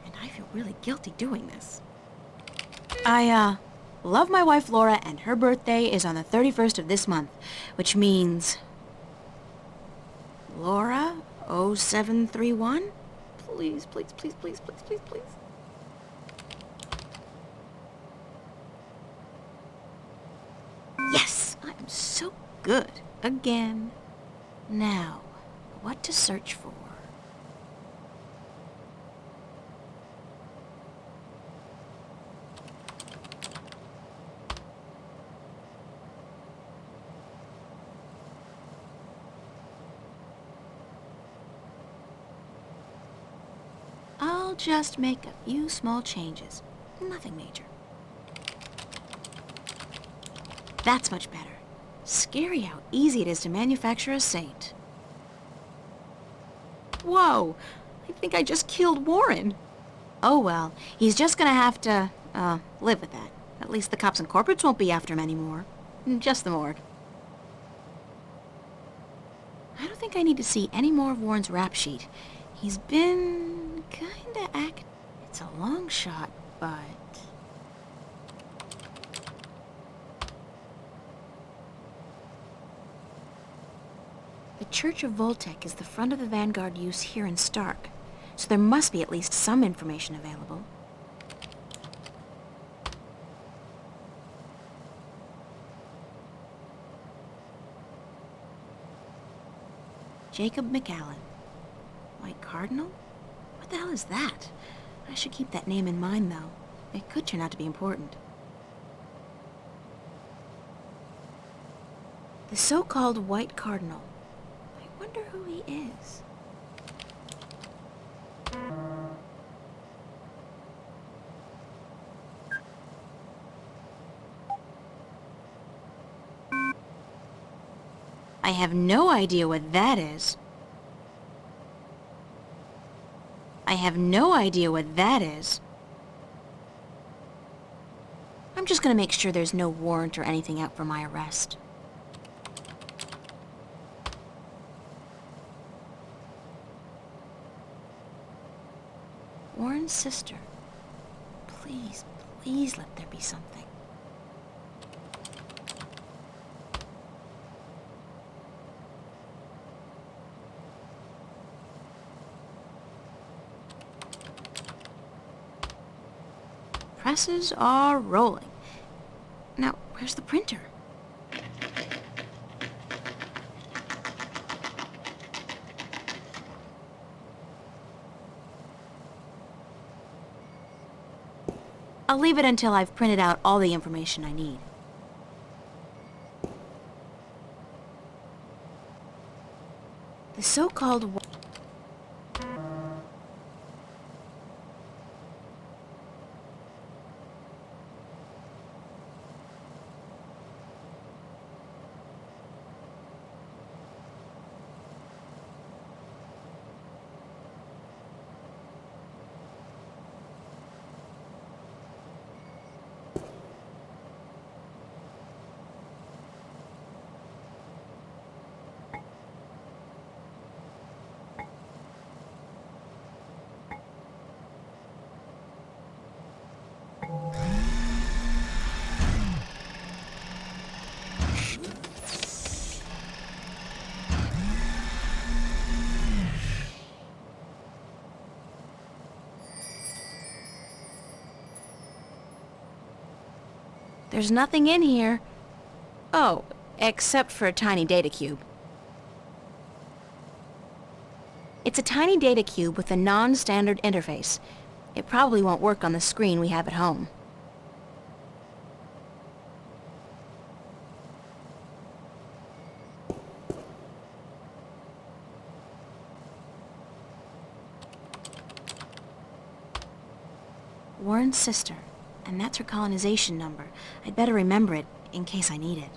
Speaker 1: and I feel really guilty doing this. I, love my wife Laura, and her birthday is on the 31st of this month, which means... Laura 0731? Please, please, please, please, please, please, please. Yes, I am so good. Again. Now, what to search for? I'll just make a few small changes. Nothing major. That's much better. Scary how easy it is to manufacture a saint. Whoa! I think I just killed Warren. Oh well, he's just gonna have to, live with that. At least the cops and corporates won't be after him anymore. Just the morgue. I don't think I need to see any more of Warren's rap sheet. He's been kinda It's a long shot, but... The Church of Voltec is the front of the Vanguard use here in Stark, so there must be at least some information available. Jacob McAllen. White Cardinal? What the hell is that? I should keep that name in mind, though. It could turn out to be important. The so-called White Cardinal. I wonder who he is. I have no idea what that is. I have no idea what that is. I'm just gonna make sure there's no warrant or anything out for my arrest. Warren's sister. Please, please let there be something. Presses are rolling. Now, where's the printer? I'll leave it until I've printed out all the information I need. The so-called... There's nothing in here. Oh, except for a tiny data cube. It's a tiny data cube with a non-standard interface. It probably won't work on the screen we have at home. Warren's sister, and that's her colonization number. I'd better remember it in case I need it.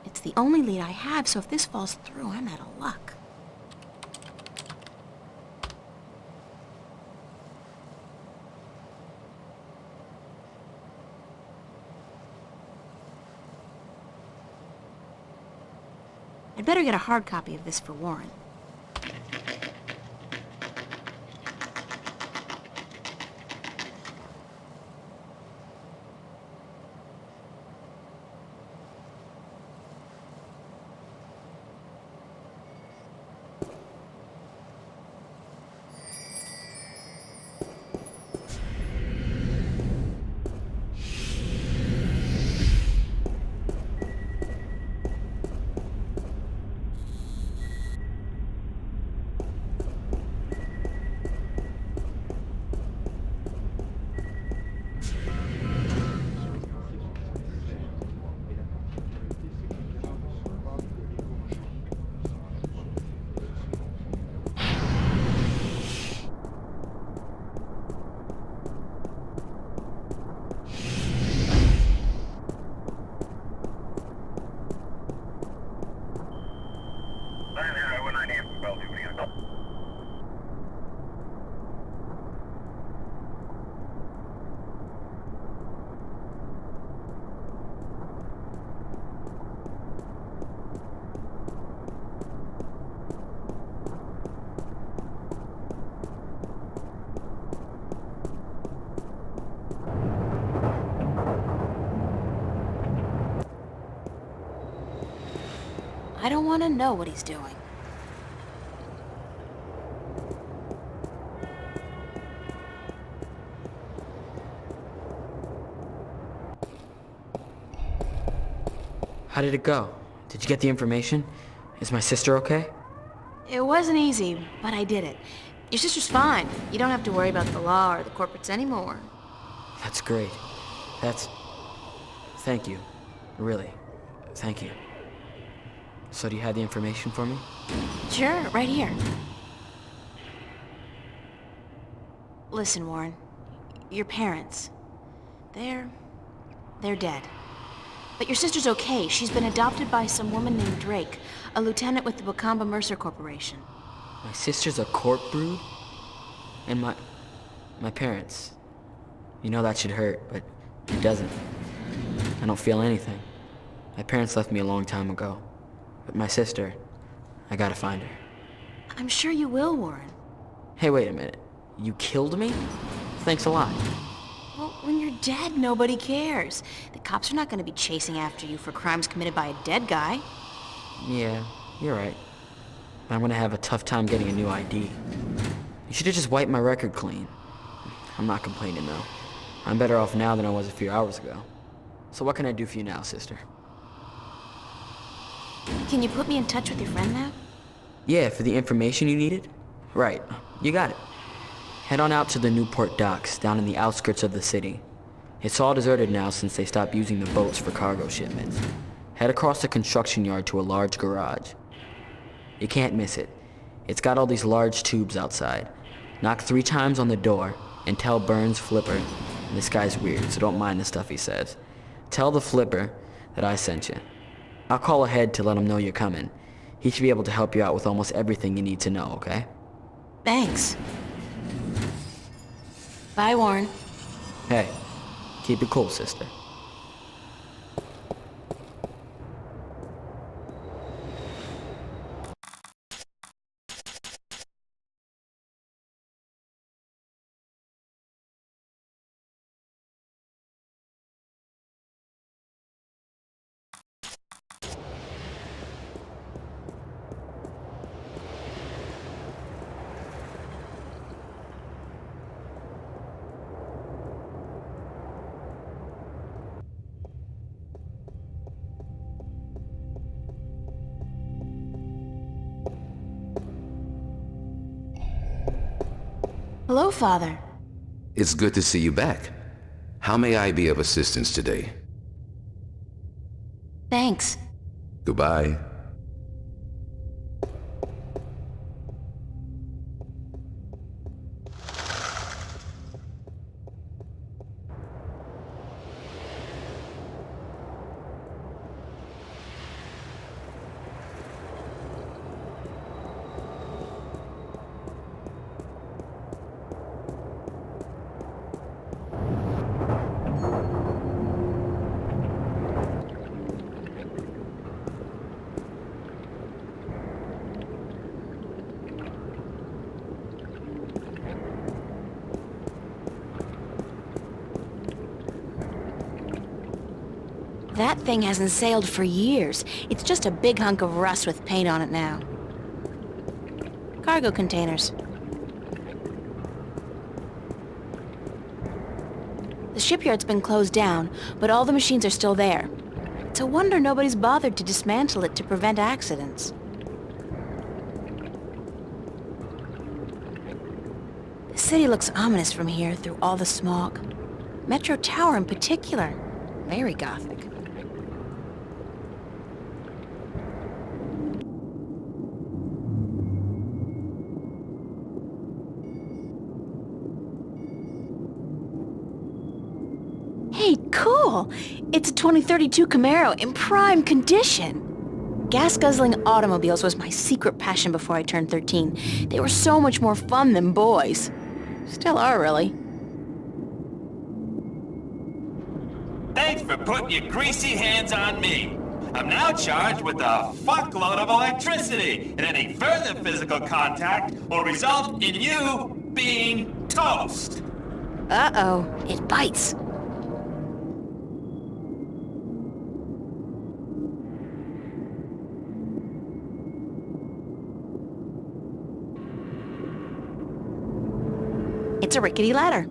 Speaker 1: It's the only lead I have, so if this falls through, I'm out of luck. I'd better get a hard copy of this for Warren. I don't want to know what he's doing.
Speaker 4: How did it go? Did you get the information? Is my sister okay?
Speaker 1: It wasn't easy, but I did it. Your sister's fine. You don't have to worry about the law or the corporates anymore.
Speaker 4: That's great. Thank you. Really. Thank you. So do you have the information for me?
Speaker 1: Sure, right here. Listen, Warren. Your parents. They're They're dead. But your sister's okay. She's been adopted by some woman named Drake, a lieutenant with the Wakamba Mercer Corporation.
Speaker 4: My sister's a corp brood? And my parents. You know that should hurt, but it doesn't. I don't feel anything. My parents left me a long time ago. But my sister, I gotta find her.
Speaker 1: I'm sure you will, Warren.
Speaker 4: Hey, wait a minute. You killed me? Thanks a lot.
Speaker 1: Well, when you're dead, nobody cares. The cops are not going to be chasing after you for crimes committed by a dead guy.
Speaker 4: Yeah, you're right. I'm gonna have a tough time getting a new ID. You should've just wiped my record clean. I'm not complaining, though. I'm better off now than I was a few hours ago. So what can I do for you now, sister?
Speaker 1: Can you put me in touch with your friend now?
Speaker 4: Yeah, for the information you needed? Right, you got it. Head on out to the Newport docks, down in the outskirts of the city. It's all deserted now since they stopped using the boats for cargo shipments. Head across the construction yard to a large garage. You can't miss it. It's got all these large tubes outside. Knock 3 times on the door, and tell Burns Flipper, and this guy's weird, so don't mind the stuff he says. Tell the Flipper that I sent you. I'll call ahead to let him know you're coming. He should be able to help you out with almost everything you need to know, okay?
Speaker 1: Thanks. Bye, Warren.
Speaker 4: Hey, keep it cool, sister.
Speaker 1: Hello, Father.
Speaker 3: It's good to see you back. How may I be of assistance today?
Speaker 1: Thanks.
Speaker 3: Goodbye.
Speaker 1: That thing hasn't sailed for years. It's just a big hunk of rust with paint on it now. Cargo containers. The shipyard's been closed down, but all the machines are still there. It's a wonder nobody's bothered to dismantle it to prevent accidents. The city looks ominous from here through all the smog. Metro Tower in particular. Very gothic. Hey, cool! It's a 2032 Camaro in prime condition. Gas-guzzling automobiles was my secret passion before I turned 13. They were so much more fun than boys. Still are, really.
Speaker 11: Thanks for putting your greasy hands on me. I'm now charged with a fuckload of electricity, and any further physical contact will result in you being toast.
Speaker 1: Uh-oh, it bites. It's a rickety ladder.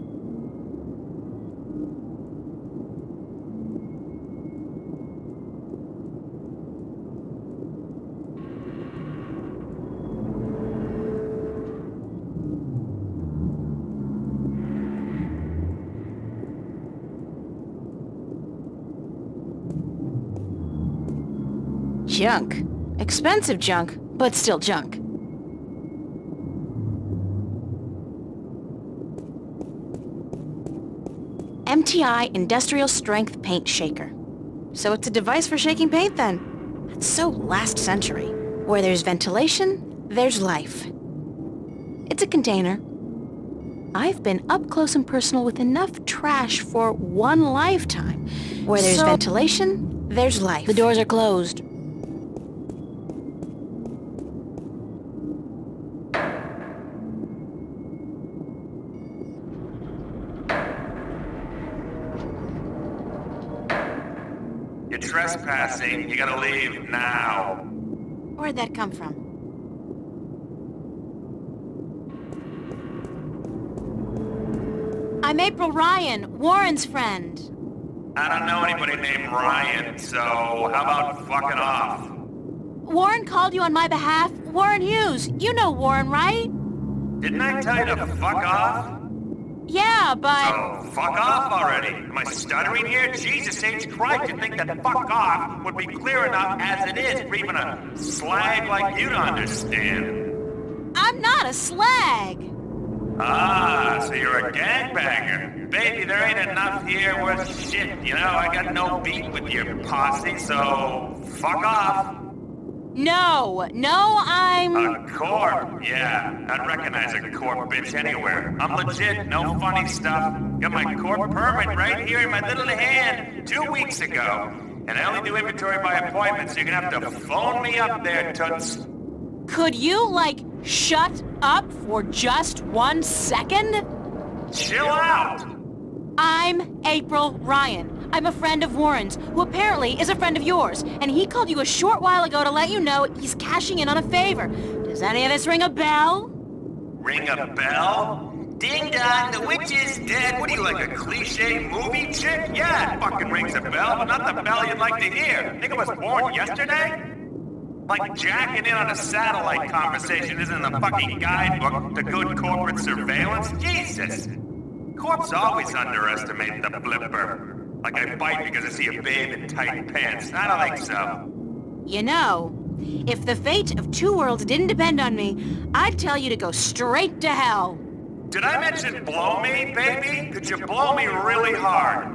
Speaker 1: Junk. Expensive junk, but still junk. MTI Industrial Strength Paint Shaker. So it's a device for shaking paint then? That's so last century. Where there's ventilation, there's life. It's a container. I've been up close and personal with enough trash for one lifetime. Where there's ventilation, there's life. The doors are closed.
Speaker 11: You're trespassing. You gotta leave now.
Speaker 1: Where'd that come from? I'm April Ryan, Warren's friend.
Speaker 11: I don't know anybody named Ryan, so how about fucking off?
Speaker 1: Warren called you on my behalf. Warren Hughes. You know Warren, right?
Speaker 11: Didn't I tell you to fuck off?
Speaker 1: Yeah, but...
Speaker 11: So, fuck off already. Am I stuttering here? Jesus H. Christ, you'd think that fuck off would be clear enough as it is for even a slag like you to understand.
Speaker 1: I'm not a slag.
Speaker 11: Ah, so you're a gangbanger. Baby, there ain't enough here worth shit. You know, I got no beef with your posse, so fuck off.
Speaker 1: No, I'm...
Speaker 11: A corp? Yeah, I'd recognize a corp bitch anywhere. I'm legit, no funny stuff. Got my corp permit right here in my little hand 2 weeks ago. And I only do inventory by appointment, so you're gonna have to phone me up there, toots.
Speaker 1: Could you, shut up for just 1 second?
Speaker 11: Chill out!
Speaker 1: I'm April Ryan. I'm a friend of Warren's, who apparently is a friend of yours, and he called you a short while ago to let you know he's cashing in on a favor. Does any of this ring a bell?
Speaker 11: Ring a bell? Ding dong, the witch is dead. What are you, like a cliche movie chick? Yeah, it fucking rings a bell, but not the bell you'd like to hear. Think I was born yesterday? Like jacking in on a satellite conversation isn't in the fucking guidebook to good corporate surveillance? Jesus! Corp's always underestimating the blipper. Like I bite because I see a babe in tight pants. I don't think so.
Speaker 1: You know, if the fate of two worlds didn't depend on me, I'd tell you to go straight to hell.
Speaker 11: Did I mention blow me, baby? Could you blow me really hard?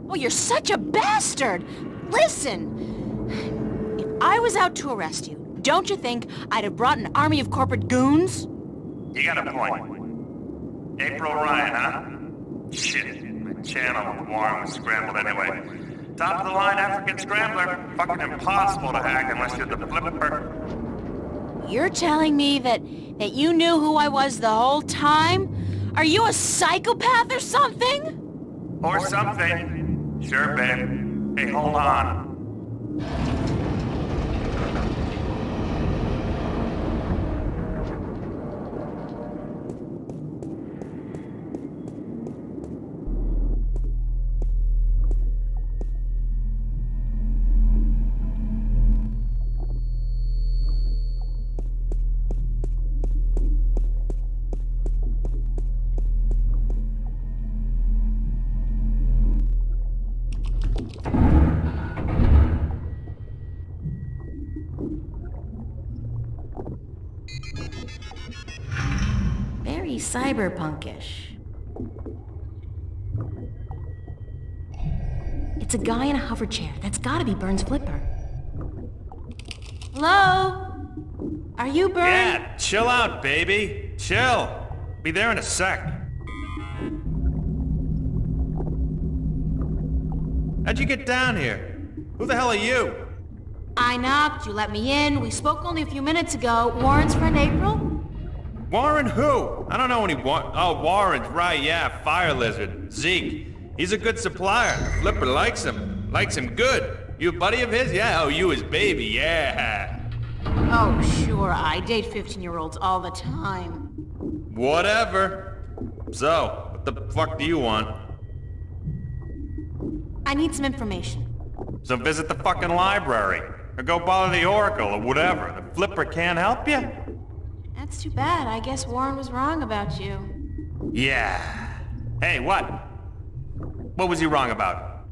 Speaker 1: Oh, you're such a bastard! Listen, if I was out to arrest you, don't you think I'd have brought an army of corporate goons?
Speaker 11: You got a point. April Ryan, huh? Shit, my channel with Warren was scrambled anyway. Top of the line African scrambler. Fucking impossible to hack unless you're the flipper.
Speaker 1: You're telling me that you knew who I was the whole time? Are you a psychopath or something?
Speaker 11: Or something. Sure, babe. Hey, hold on.
Speaker 1: Very cyberpunkish. It's a guy in a hover chair. That's gotta be Burns' flipper. Hello? Are you Burns?
Speaker 11: Yeah, chill out, baby. Chill. Be there in a sec. How'd you get down here? Who the hell are you?
Speaker 1: I knocked, you let me in. We spoke only a few minutes ago. Warren's friend April?
Speaker 11: Warren who? I don't know any Warren's right, yeah, Fire Lizard. Zeke. He's a good supplier. Flipper likes him. Likes him good. You a buddy of his? Yeah, oh, you his baby, yeah.
Speaker 1: Oh, sure, I date 15-year-olds all the time.
Speaker 11: Whatever. So, what the fuck do you want?
Speaker 1: I need some information.
Speaker 11: So visit the fucking library. Or go bother the Oracle or whatever. The Flipper can't help you?
Speaker 1: That's too bad. I guess Warren was wrong about you.
Speaker 11: Yeah. Hey, what? What was he wrong about?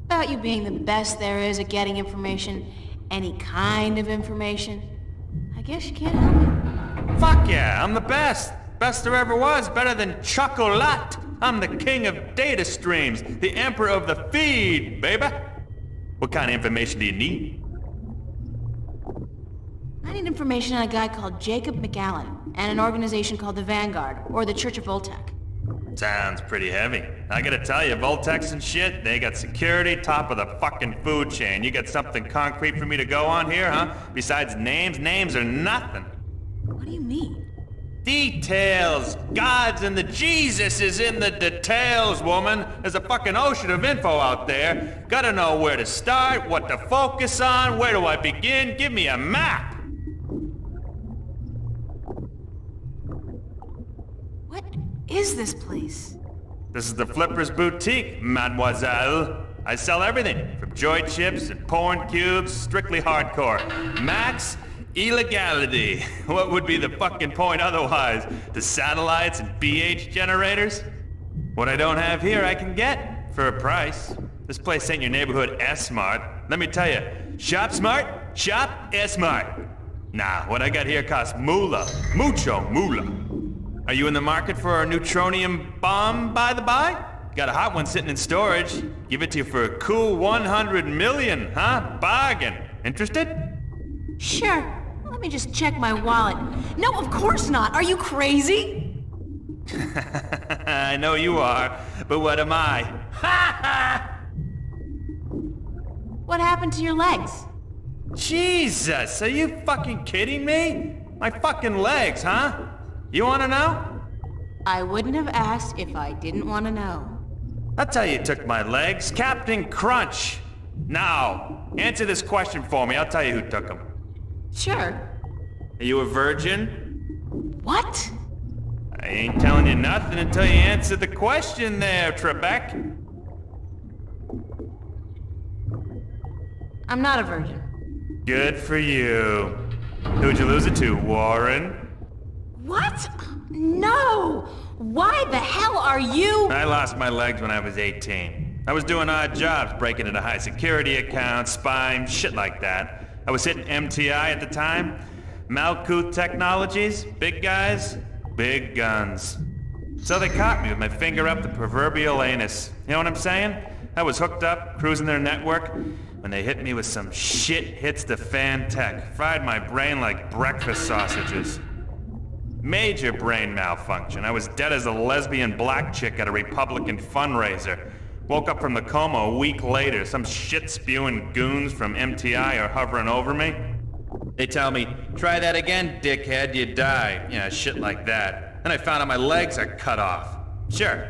Speaker 1: About you being the best there is at getting information. Any kind of information. I guess you can't help it.
Speaker 11: Fuck yeah, I'm the best. Best there ever was. Better than chocolate. I'm the king of data streams, the emperor of the feed, baby. What kind of information do you need?
Speaker 12: I need information on a guy called Jacob McAllen and an organization called the Vanguard, or the Church of Voltec.
Speaker 11: Sounds pretty heavy. I gotta tell you, Voltex and shit, they got security top of the fucking food chain. You got something concrete for me to go on here, huh? Besides names? Names are nothing.
Speaker 12: What do you mean?
Speaker 11: Details! God's and the Jesus is in the details, woman. There's a fucking ocean of info out there. Gotta know where to start, what to focus on, where do I begin? Give me a map!
Speaker 12: What is this place?
Speaker 11: This is the Flipper's Boutique, mademoiselle. I sell everything, from joy chips and porn cubes, strictly hardcore. Max illegality. What would be the fucking point otherwise? The satellites and BH generators? What I don't have here, I can get for a price. This place ain't your neighborhood S-Mart. Let me tell you, shop smart, shop S-Mart. Nah, what I got here costs moolah. Mucho moolah. Are you in the market for a neutronium bomb, by the by? Got a hot one sitting in storage. Give it to you for a cool 100 million, huh? Bargain. Interested?
Speaker 12: Sure. Let me just check my wallet. No, of course not. Are you crazy?
Speaker 11: I know you are, but what am I?
Speaker 12: What happened to your legs?
Speaker 11: Jesus, are you fucking kidding me? My fucking legs, huh? You wanna know?
Speaker 12: I wouldn't have asked if I didn't want to know.
Speaker 11: I'll tell you who took my legs. Captain Crunch. Now, answer this question for me. I'll tell you who took them.
Speaker 12: Sure.
Speaker 11: Are you a virgin?
Speaker 12: What?
Speaker 11: I ain't telling you nothing until you answer the question there, Trebek.
Speaker 12: I'm not a virgin.
Speaker 11: Good for you. Who'd you lose it to, Warren?
Speaker 12: What? No! Why the hell are you?
Speaker 11: I lost my legs when I was 18. I was doing odd jobs, breaking into high security accounts, spying, shit like that. I was hitting MTI at the time. Malkuth Technologies, big guys, big guns. So they caught me with my finger up the proverbial anus. You know what I'm saying? I was hooked up, cruising their network, when they hit me with some shit hits the fan tech. Fried my brain like breakfast sausages. Major brain malfunction. I was dead as a lesbian black chick at a Republican fundraiser. Woke up from the coma a week later. Some shit-spewing goons from MTI are hovering over me. They tell me, try that again, dickhead, you die. Yeah, shit like that. Then I found out my legs are cut off. Sure,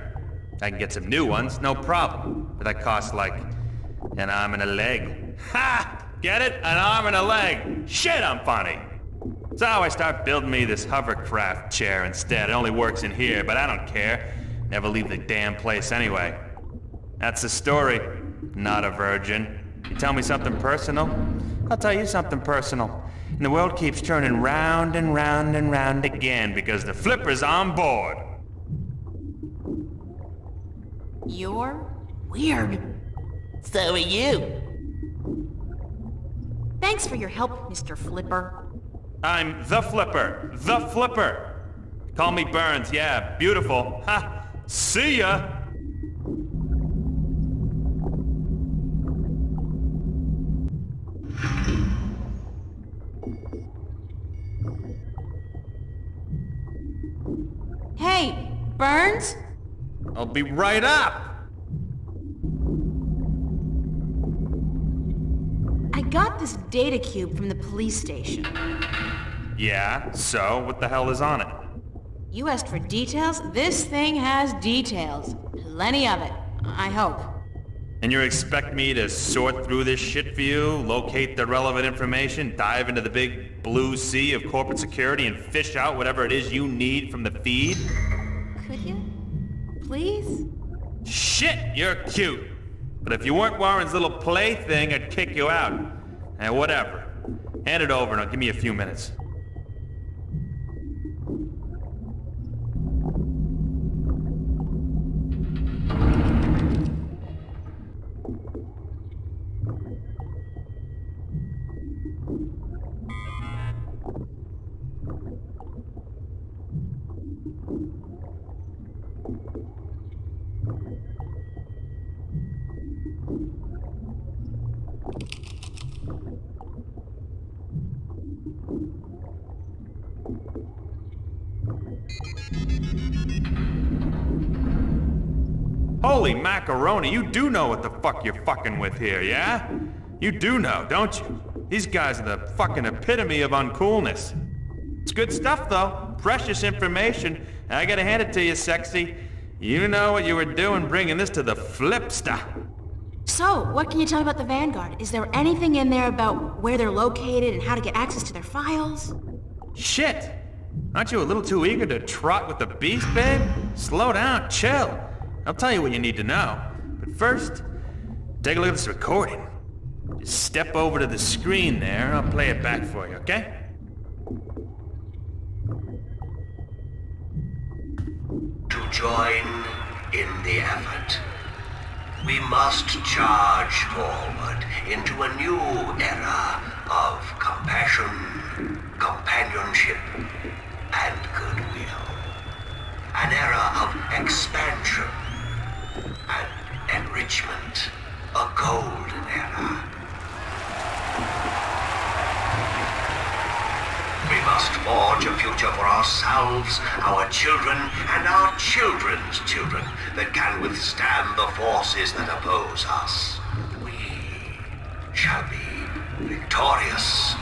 Speaker 11: I can get some new ones, no problem. But that costs like an arm and a leg. Ha! Get it? An arm and a leg. Shit, I'm funny. So I start building me this hovercraft chair instead. It only works in here, but I don't care. Never leave the damn place anyway. That's the story. Not a virgin. You tell me something personal? I'll tell you something personal. And the world keeps turning round and round and round again because the Flipper's on board.
Speaker 12: You're weird.
Speaker 11: So are you.
Speaker 12: Thanks for your help, Mr. Flipper.
Speaker 11: I'm the Flipper. The Flipper. Call me Burns. Yeah, beautiful. Ha! See ya!
Speaker 12: Hey, Burns?
Speaker 11: I'll be right up!
Speaker 12: I got this data cube from the police station.
Speaker 11: Yeah, so what the hell is on it?
Speaker 12: You asked for details? This thing has details. Plenty of it. I hope.
Speaker 11: And you expect me to sort through this shit for you, locate the relevant information, dive into the big blue sea of corporate security and fish out whatever it is you need from the feed?
Speaker 12: Could you? Please?
Speaker 11: Shit, you're cute. But if you weren't Warren's little plaything, I'd kick you out. And whatever. Hand it over and I'll give me a few minutes. Holy macaroni, you do know what the fuck you're fucking with here, yeah? You do know, don't you? These guys are the fucking epitome of uncoolness. It's good stuff, though. Precious information. I gotta hand it to you, sexy. You know what you were doing bringing this to the Flipster.
Speaker 12: So, what can you tell me about the Vanguard? Is there anything in there about where they're located and how to get access to their files?
Speaker 11: Shit! Aren't you a little too eager to trot with the beast, babe? Slow down, chill. I'll tell you what you need to know. But first, take a look at this recording. Just step over to the screen there, I'll play it back for you, okay?
Speaker 13: To join in the effort, we must charge forward into a new era of compassion, companionship, and goodwill. An era of expansion and enrichment. A golden era. We must forge a future for ourselves, our children, and our children's children that can withstand the forces that oppose us. We shall be victorious.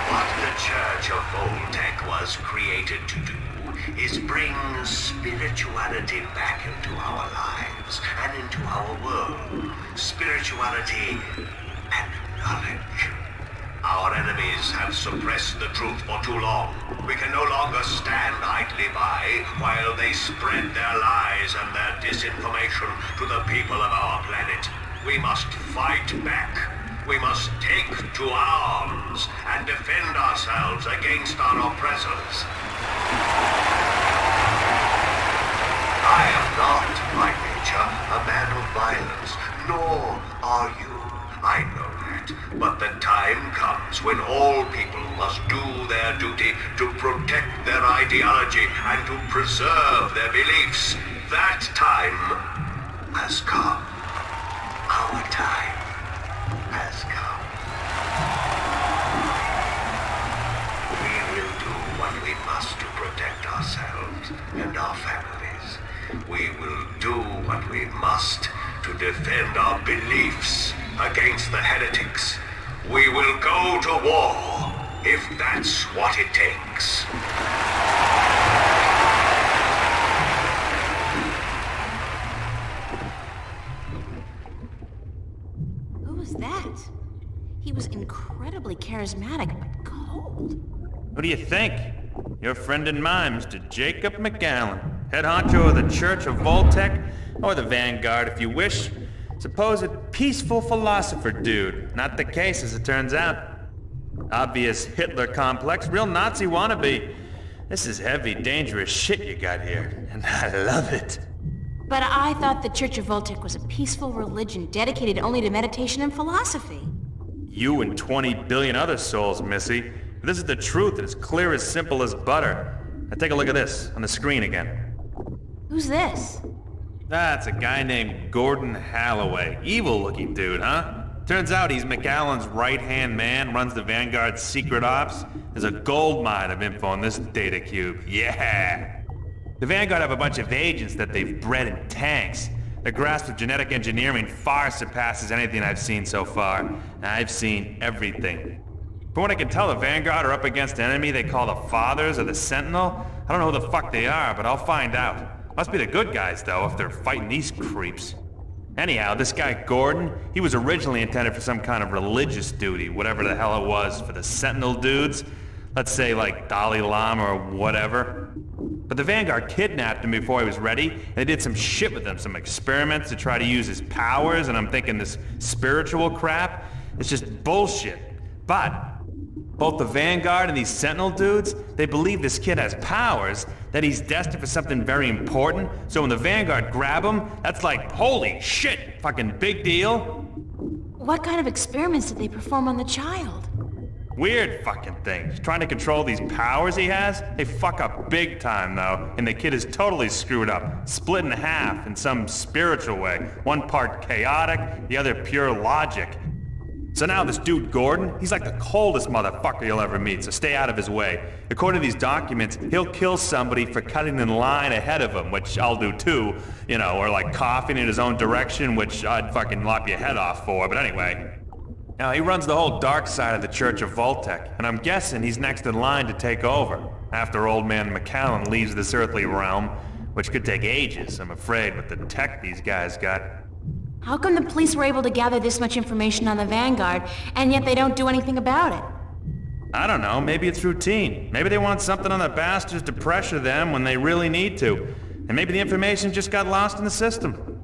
Speaker 13: What the Church of Voltec was created to do is bring spirituality back into our lives and into our world. Spirituality and knowledge. Our enemies have suppressed the truth for too long. We can no longer stand idly by while they spread their lies and their disinformation to the people of our planet. We must fight back. We must take to arms and defend ourselves against our oppressors. I am not, by nature, a man of violence, nor are you. I know that. But the time comes when all people must do their duty to protect their ideology and to preserve their beliefs. That time has come. Our time has come. We will do what we must to protect ourselves and our families. We will do what we must to defend our beliefs against the heretics. We will go to war if that's what it takes.
Speaker 12: Who was that? He was incredibly charismatic, but cold.
Speaker 11: Who do you think? Your friend and mine, Mr. Jacob McAllen, head honcho of the Church of Voltec, or the Vanguard if you wish. Supposed peaceful philosopher dude. Not the case, as it turns out. Obvious Hitler complex, real Nazi wannabe. This is heavy, dangerous shit you got here, and I love it.
Speaker 12: But I thought the Church of Voltec was a peaceful religion dedicated only to meditation and philosophy.
Speaker 11: You and 20 billion other souls, Missy. This is the truth, it's clear as simple as butter. Now take a look at this, on the screen again.
Speaker 12: Who's this?
Speaker 11: That's a guy named Gordon Halloway. Evil-looking dude, huh? Turns out he's McAllen's right-hand man, runs the Vanguard's secret ops. There's a gold mine of info in this data cube. Yeah! The Vanguard have a bunch of agents that they've bred in tanks. Their grasp of genetic engineering far surpasses anything I've seen so far. I've seen everything. From what I can tell, the Vanguard are up against an enemy they call the Fathers or the Sentinel. I don't know who the fuck they are, but I'll find out. Must be the good guys, though, if they're fighting these creeps. Anyhow, this guy Gordon, he was originally intended for some kind of religious duty, whatever the hell it was, for the Sentinel dudes. Let's say, like, Dalai Lama or whatever. But the Vanguard kidnapped him before he was ready, and they did some shit with him, some experiments to try to use his powers, and I'm thinking this spiritual crap, it's just bullshit. But both the Vanguard and these Sentinel dudes, they believe this kid has powers, that he's destined for something very important, so when the Vanguard grab him, that's like, holy shit, fucking big deal.
Speaker 12: What kind of experiments did they perform on the child?
Speaker 11: Weird fucking things. Trying to control these powers he has, they fuck up big time though, and the kid is totally screwed up, split in half in some spiritual way. One part chaotic, the other pure logic. So now this dude Gordon, he's like the coldest motherfucker you'll ever meet, so stay out of his way. According to these documents, he'll kill somebody for cutting in line ahead of him, which I'll do too, you know, or like coughing in his own direction, which I'd fucking lop your head off for, but anyway. Now, he runs the whole dark side of the Church of Voltec, and I'm guessing he's next in line to take over, after old man McCallan leaves this earthly realm, which could take ages, I'm afraid, with the tech these guys got.
Speaker 12: How come the police were able to gather this much information on the Vanguard, and yet they don't do anything about it?
Speaker 11: I don't know, maybe it's routine. Maybe they want something on the bastards to pressure them when they really need to. And maybe the information just got lost in the system.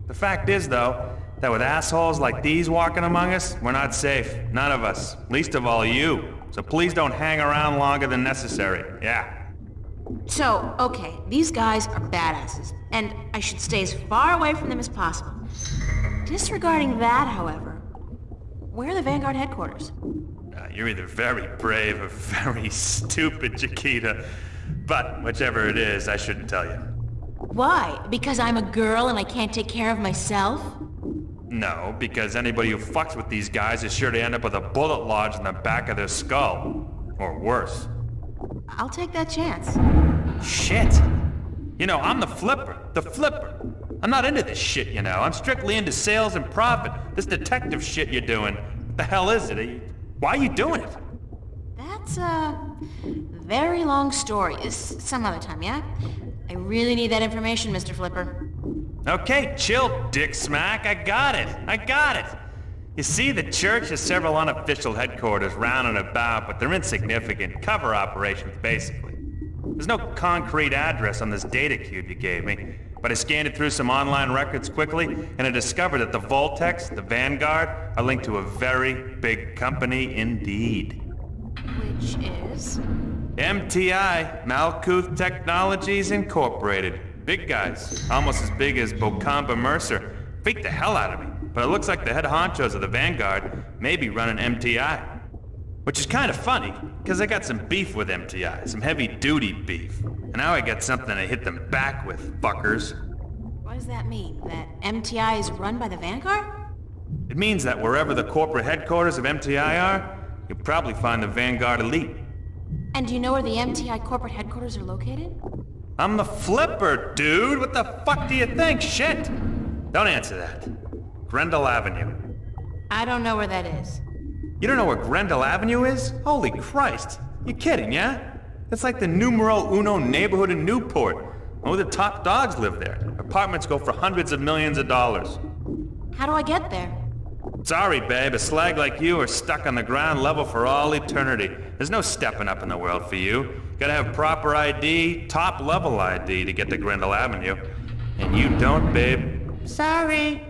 Speaker 11: The fact is, though, that with assholes like these walking among us, we're not safe. None of us. Least of all you. So please don't hang around longer than necessary. Yeah.
Speaker 12: So, okay, these guys are badasses, and I should stay as far away from them as possible. Disregarding that, however, where are the Vanguard headquarters?
Speaker 11: You're either very brave or very stupid, Chiquita. But whichever it is, I shouldn't tell you.
Speaker 12: Why? Because I'm a girl and I can't take care of myself?
Speaker 11: No, because anybody who fucks with these guys is sure to end up with a bullet lodged in the back of their skull. Or worse.
Speaker 12: I'll take that chance.
Speaker 11: Shit! You know, I'm the flipper. The flipper. I'm not into this shit, you know. I'm strictly into sales and profit. This detective shit you're doing. What the hell is it? Why are you doing it?
Speaker 12: That's a very long story. Some other time, yeah? I really need that information, Mr. Flipper.
Speaker 11: Okay, chill, dick smack. I got it. You see, the church has several unofficial headquarters round and about, but they're insignificant. Cover operations, basically. There's no concrete address on this data cube you gave me, but I scanned it through some online records quickly, and I discovered that the Voltex, the Vanguard, are linked to a very big company indeed.
Speaker 12: Which is?
Speaker 11: MTI, Malkuth Technologies Incorporated. Big guys, almost as big as Bocamba Mercer. Freaked the hell out of me, but it looks like the head honchos of the Vanguard may be running MTI. Which is kind of funny, because I got some beef with MTI, some heavy-duty beef. And now I got something to hit them back with, fuckers.
Speaker 12: What does that mean? That MTI is run by the Vanguard?
Speaker 11: It means that wherever the corporate headquarters of MTI are, you'll probably find the Vanguard elite.
Speaker 12: And do you know where the MTI corporate headquarters are located?
Speaker 11: I'm the flipper, dude! What the fuck do you think? Shit! Don't answer that. Grendel Avenue.
Speaker 12: I don't know where that is.
Speaker 11: You don't know where Grendel Avenue is? Holy Christ. You kidding, yeah? It's like the numero uno neighborhood in Newport. Only the top dogs live there. Apartments go for hundreds of millions of dollars.
Speaker 12: How do I get there?
Speaker 11: Sorry, babe. A slag like you are stuck on the ground level for all eternity. There's no stepping up in the world for you. Gotta have proper ID, top level ID to get to Grendel Avenue. And you don't, babe. Sorry.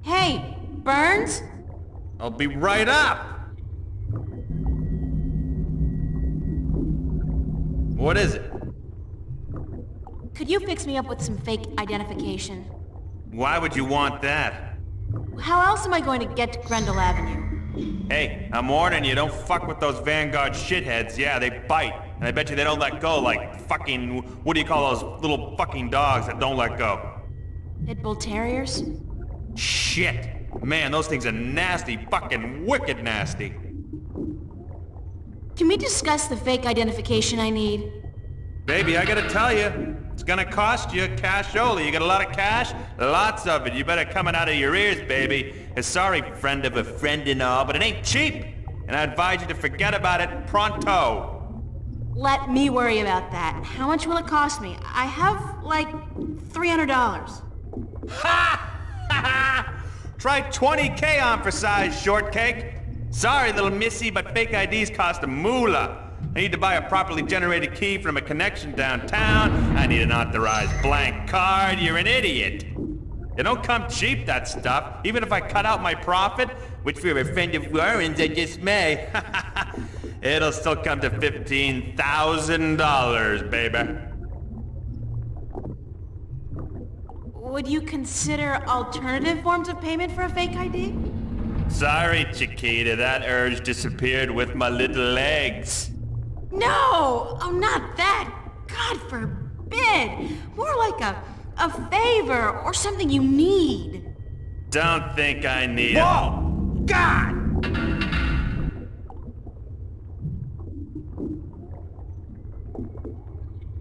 Speaker 12: Hey, Burns?
Speaker 11: I'll be right up. What is it?
Speaker 12: Could you fix me up with some fake identification?
Speaker 11: Why would you want that?
Speaker 12: How else am I going to get to Grendel Avenue?
Speaker 11: Hey, I'm warning you, don't fuck with those Vanguard shitheads. Yeah, they bite. And I bet you they don't let go like fucking, what do you call those little fucking dogs that don't let go?
Speaker 12: Pit Bull Terriers?
Speaker 11: Shit. Man, those things are nasty, fucking wicked nasty.
Speaker 12: Can we discuss the fake identification I need?
Speaker 11: Baby, I gotta tell you, it's gonna cost you cashola. You got a lot of cash? Lots of it. You better come it out of your ears, baby. Sorry, friend of a friend and all, but it ain't cheap. And I advise you to forget about it pronto.
Speaker 12: Let me worry about that. How much will it cost me? I have, like, $300.
Speaker 11: Ha! Try 20K on for size, shortcake. Sorry, little missy, but fake IDs cost a moolah. I need to buy a properly generated key from a connection downtown. I need an authorized blank card. You're an idiot. It don't come cheap, that stuff. Even if I cut out my profit, which for a friend of Warren's I just may, it'll still come to $15,000, baby.
Speaker 12: Would you consider alternative forms of payment for a fake ID?
Speaker 11: Sorry, Chiquita, that urge disappeared with my little legs.
Speaker 12: No! Oh, not that! God forbid! More like a favor or something you need.
Speaker 11: Don't think I need it.
Speaker 5: Whoa! God!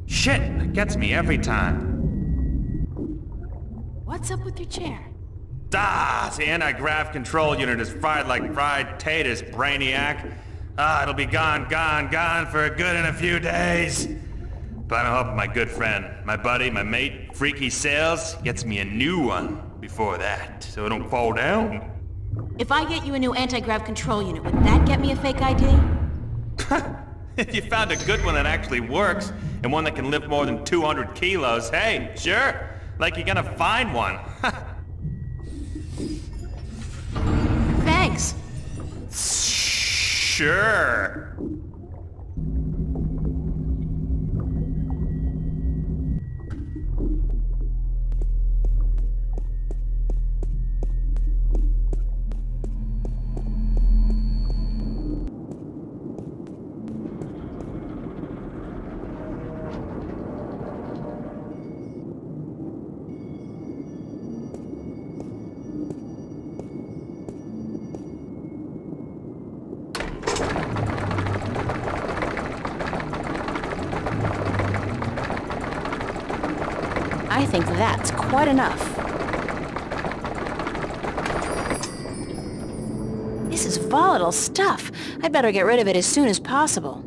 Speaker 11: Shit, it gets me every time.
Speaker 12: What's up with your chair?
Speaker 11: The anti-grav control unit is fried like fried taters, brainiac. It'll be gone for good in a few days. But I'm hoping my good friend, my buddy, my mate, Freaky Sales, gets me a new one before that, so it don't fall down.
Speaker 12: If I get you a new anti-grav control unit, would that get me a fake ID?
Speaker 11: If you found a good one that actually works, and one that can lift more than 200 kilos, hey, sure. Like you're gonna find one.
Speaker 12: Thanks.
Speaker 11: Sure.
Speaker 1: I think that's quite enough. This is volatile stuff. I'd better get rid of it as soon as possible.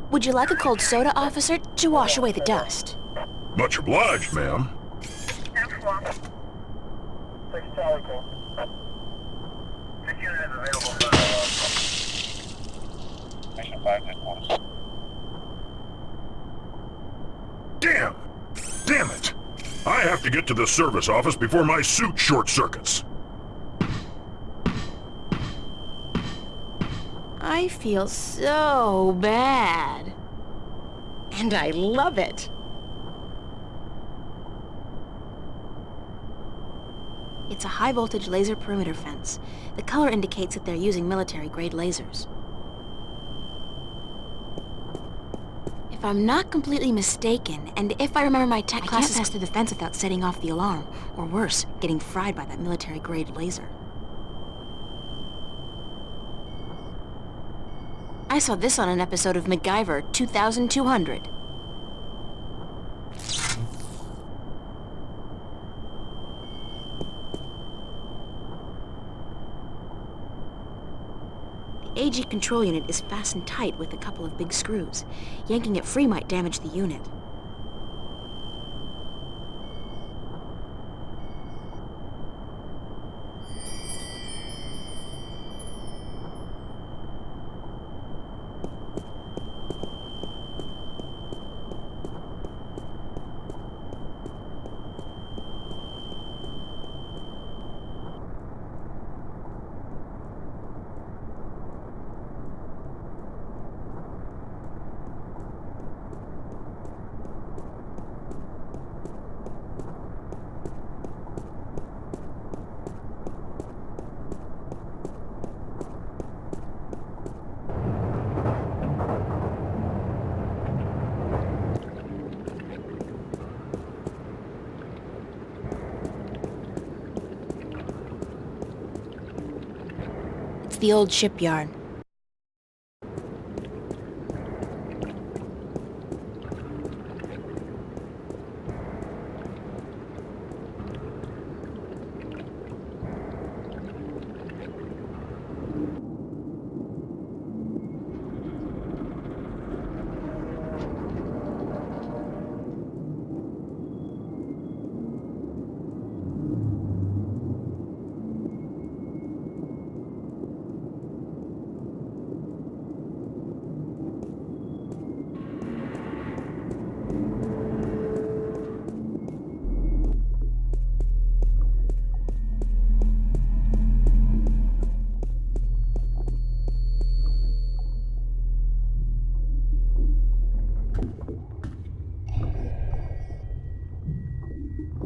Speaker 1: Would you like a cold soda, officer, to wash away the dust?
Speaker 10: Much obliged, ma'am. Damn! Damn it! I have to get to the service office before my suit short circuits.
Speaker 1: I feel so bad. And I love it. It's a high-voltage laser perimeter fence. The color indicates that they're using military-grade lasers. If I'm not completely mistaken, and if I remember my tech classes... I can't pass through the fence without setting off the alarm, or worse, getting fried by that military-grade laser. I saw this on an episode of MacGyver 2200. The AG control unit is fastened tight with a couple of big screws. Yanking it free might damage the unit. It's the old shipyard.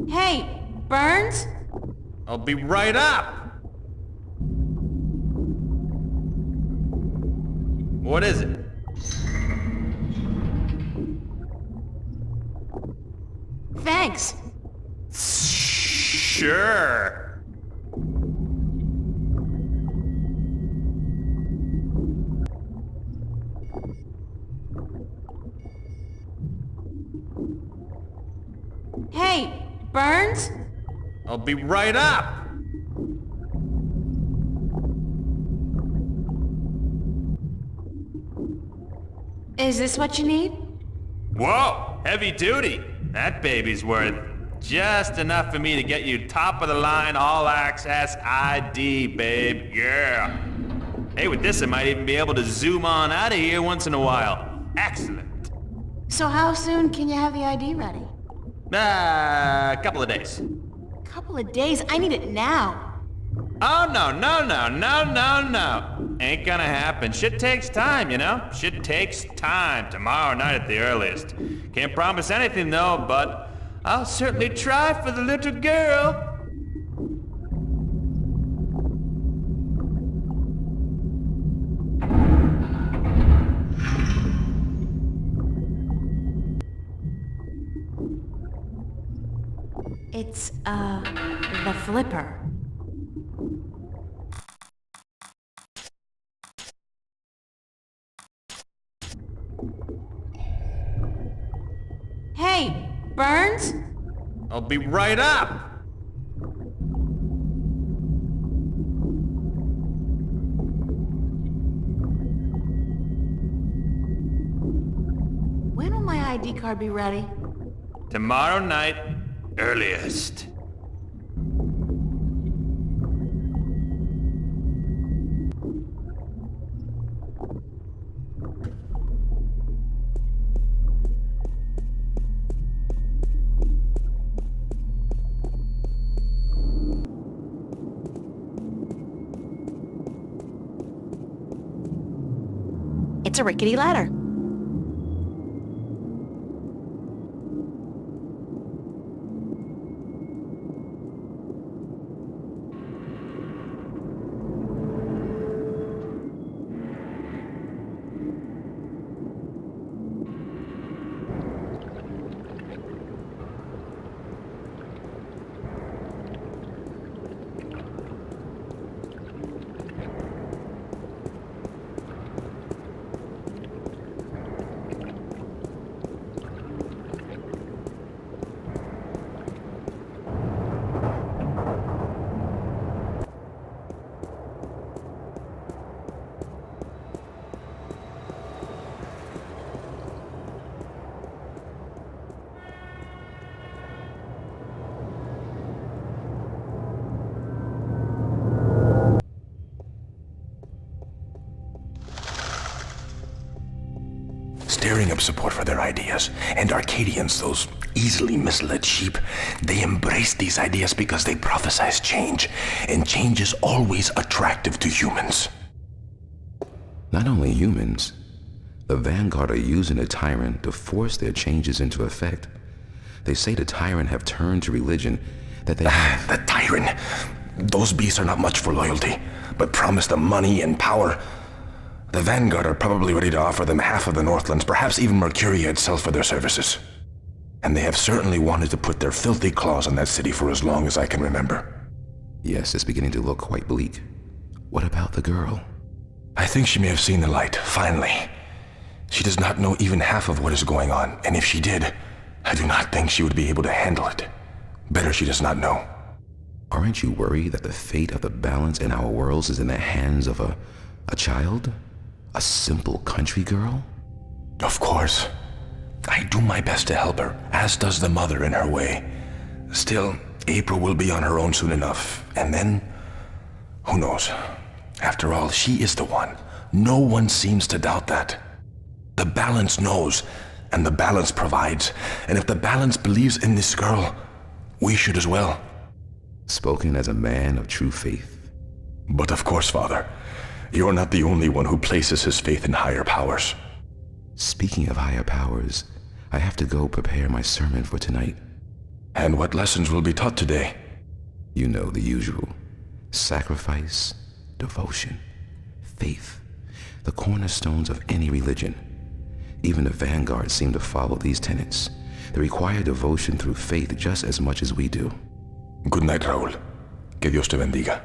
Speaker 12: Hey, Burns?
Speaker 11: I'll be right up! What is it?
Speaker 12: Thanks.
Speaker 11: Sure.
Speaker 12: Hey, Burns?
Speaker 11: I'll be right up!
Speaker 12: Is this what you need?
Speaker 11: Whoa, heavy duty. That baby's worth just enough for me to get you top of the line all access ID, babe. Yeah. Hey, with this I might even be able to zoom on out of here once in a while. Excellent.
Speaker 12: So how soon can you have the ID ready?
Speaker 11: A couple of days.
Speaker 12: Couple of days? I need it now.
Speaker 11: Oh, no. Ain't gonna happen. Shit takes time, you know? Shit takes time. Tomorrow night at the earliest. Can't promise anything, though, but I'll certainly try for the little girl.
Speaker 1: It's, the flipper.
Speaker 12: Hey, Burns?
Speaker 11: I'll be right up.
Speaker 12: When will my ID card be ready?
Speaker 11: Tomorrow night, earliest.
Speaker 1: It's a rickety ladder.
Speaker 7: Stirring up support for their ideas. And Arcadians, those easily misled sheep, they embrace these ideas because they prophesize change. And change is always attractive to humans.
Speaker 3: Not only humans, the Vanguard are using the Tyrant to force their changes into effect. They say the Tyrant have turned to religion, that they have...
Speaker 7: The Tyrant! Those beasts are not much for loyalty, but promise them money and power. The Vanguard are probably ready to offer them half of the Northlands, perhaps even Mercuria itself for their services. And they have certainly wanted to put their filthy claws on that city for as long as I can remember.
Speaker 3: Yes, it's beginning to look quite bleak. What about the girl?
Speaker 14: I think she may have seen the light, finally. She does not know even half of what is going on, and if she did, I do not think she would be able to handle it. Better she does not know.
Speaker 3: Aren't you worried that the fate of the balance in our worlds is in the hands of a child? A simple country girl?
Speaker 14: Of course. I do my best to help her, as does the mother in her way. Still, April will be on her own soon enough, and then, who knows? After all, she is the one. No one seems to doubt that. The balance knows, and the balance provides, and if the balance believes in this girl, we should as well.
Speaker 3: Spoken as a man of true faith.
Speaker 14: But of course, Father, you're not the only one who places his faith in higher powers.
Speaker 3: Speaking of higher powers, I have to go prepare my sermon for tonight.
Speaker 14: And what lessons will be taught today?
Speaker 3: You know the usual. Sacrifice, devotion, faith, the cornerstones of any religion. Even the vanguard seem to follow these tenets. They require devotion through faith just as much as we do.
Speaker 14: Good night, Raúl. Que Dios te bendiga.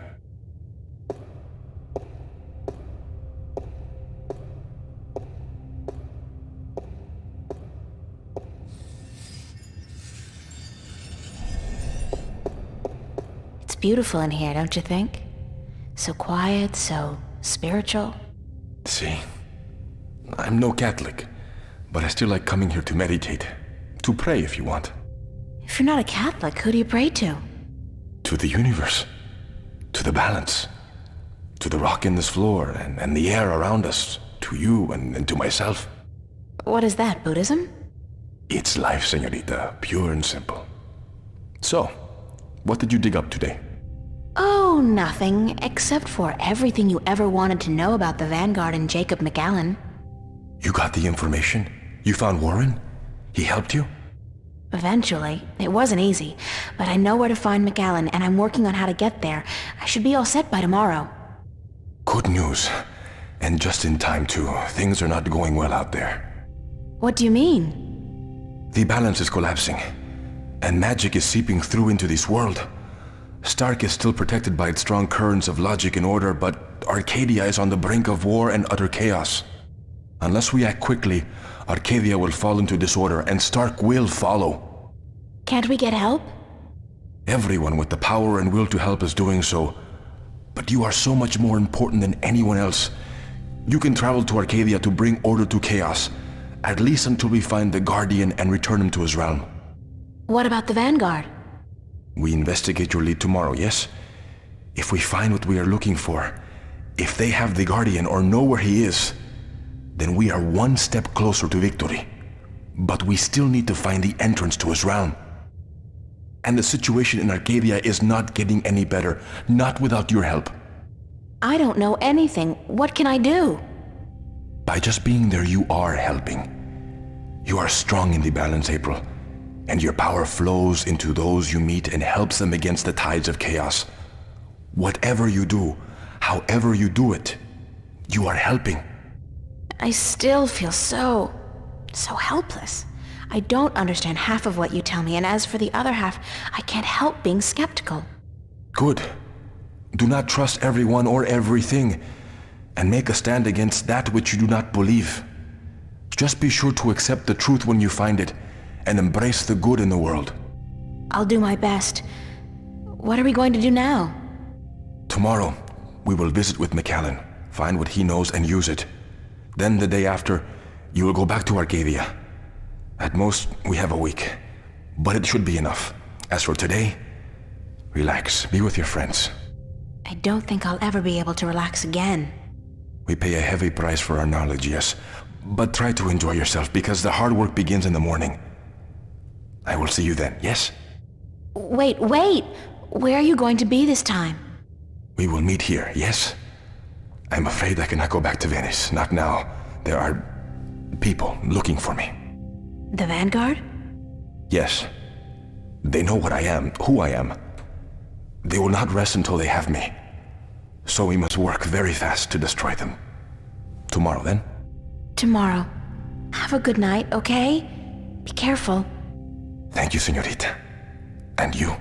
Speaker 1: It's beautiful in here, don't you think? So quiet, so spiritual.
Speaker 14: See, I'm no Catholic, but I still like coming here to meditate. To pray if you want.
Speaker 1: If you're not a Catholic, who do you pray to?
Speaker 14: To the universe. To the balance. To the rock in this floor and the air around us. To you and to myself.
Speaker 1: What is that, Buddhism?
Speaker 14: It's life, señorita. Pure and simple. So, what did you dig up today?
Speaker 1: Oh, nothing, except for everything you ever wanted to know about the Vanguard and Jacob McAllen.
Speaker 14: You got the information? You found Warren? He helped you?
Speaker 1: Eventually. It wasn't easy, but I know where to find McAllen, and I'm working on how to get there. I should be all set by tomorrow.
Speaker 14: Good news. And just in time, too. Things are not going well out there.
Speaker 1: What do you mean?
Speaker 14: The balance is collapsing, and magic is seeping through into this world. Stark is still protected by its strong currents of logic and order, but Arcadia is on the brink of war and utter chaos. Unless we act quickly, Arcadia will fall into disorder, and Stark will follow.
Speaker 1: Can't we get help?
Speaker 14: Everyone with the power and will to help is doing so. But you are so much more important than anyone else. You can travel to Arcadia to bring order to chaos, at least until we find the Guardian and return him to his realm.
Speaker 1: What about the Vanguard?
Speaker 14: We investigate your lead tomorrow, yes? If we find what we are looking for, if they have the Guardian or know where he is, then we are one step closer to victory. But we still need to find the entrance to his realm. And the situation in Arcadia is not getting any better, not without your help.
Speaker 1: I don't know anything. What can I do?
Speaker 14: By just being there, you are helping. You are strong in the balance, April, and your power flows into those you meet and helps them against the tides of chaos. Whatever you do, however you do it, you are helping.
Speaker 1: I still feel so helpless. I don't understand half of what you tell me, and as for the other half, I can't help being skeptical.
Speaker 14: Good. Do not trust everyone or everything, and make a stand against that which you do not believe. Just be sure to accept the truth when you find it, and embrace the good in the world.
Speaker 1: I'll do my best. What are we going to do now?
Speaker 14: Tomorrow, we will visit with McAllen, find what he knows and use it. Then the day after, you will go back to Arcadia. At most, we have a week, but it should be enough. As for today, relax, be with your friends.
Speaker 1: I don't think I'll ever be able to relax again.
Speaker 14: We pay a heavy price for our knowledge, yes, but try to enjoy yourself because the hard work begins in the morning. I will see you then, yes?
Speaker 1: Wait! Where are you going to be this time?
Speaker 14: We will meet here, yes? I'm afraid I cannot go back to Venice, not now. There are people looking for me.
Speaker 1: The Vanguard?
Speaker 14: Yes. They know what I am, who I am. They will not rest until they have me. So we must work very fast to destroy them. Tomorrow, then?
Speaker 1: Tomorrow. Have a good night, okay? Be careful.
Speaker 14: Thank you, señorita. And you.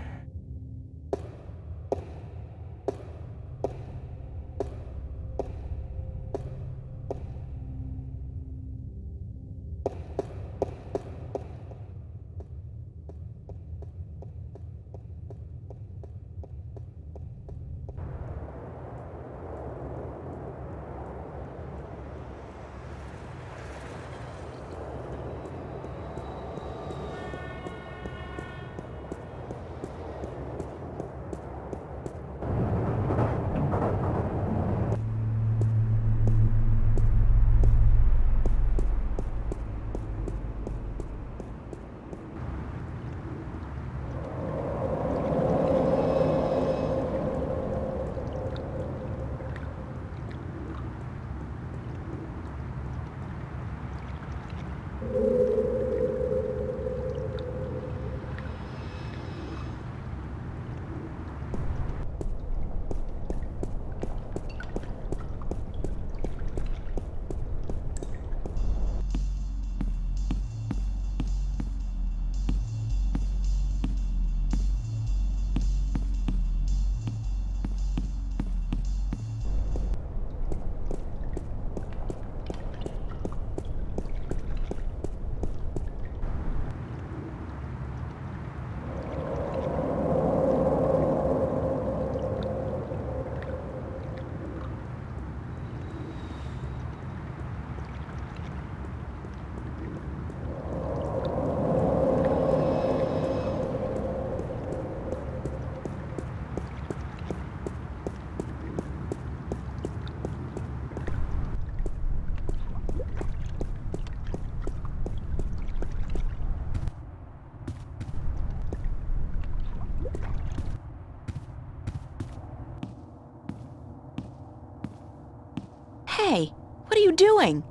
Speaker 1: What are you doing?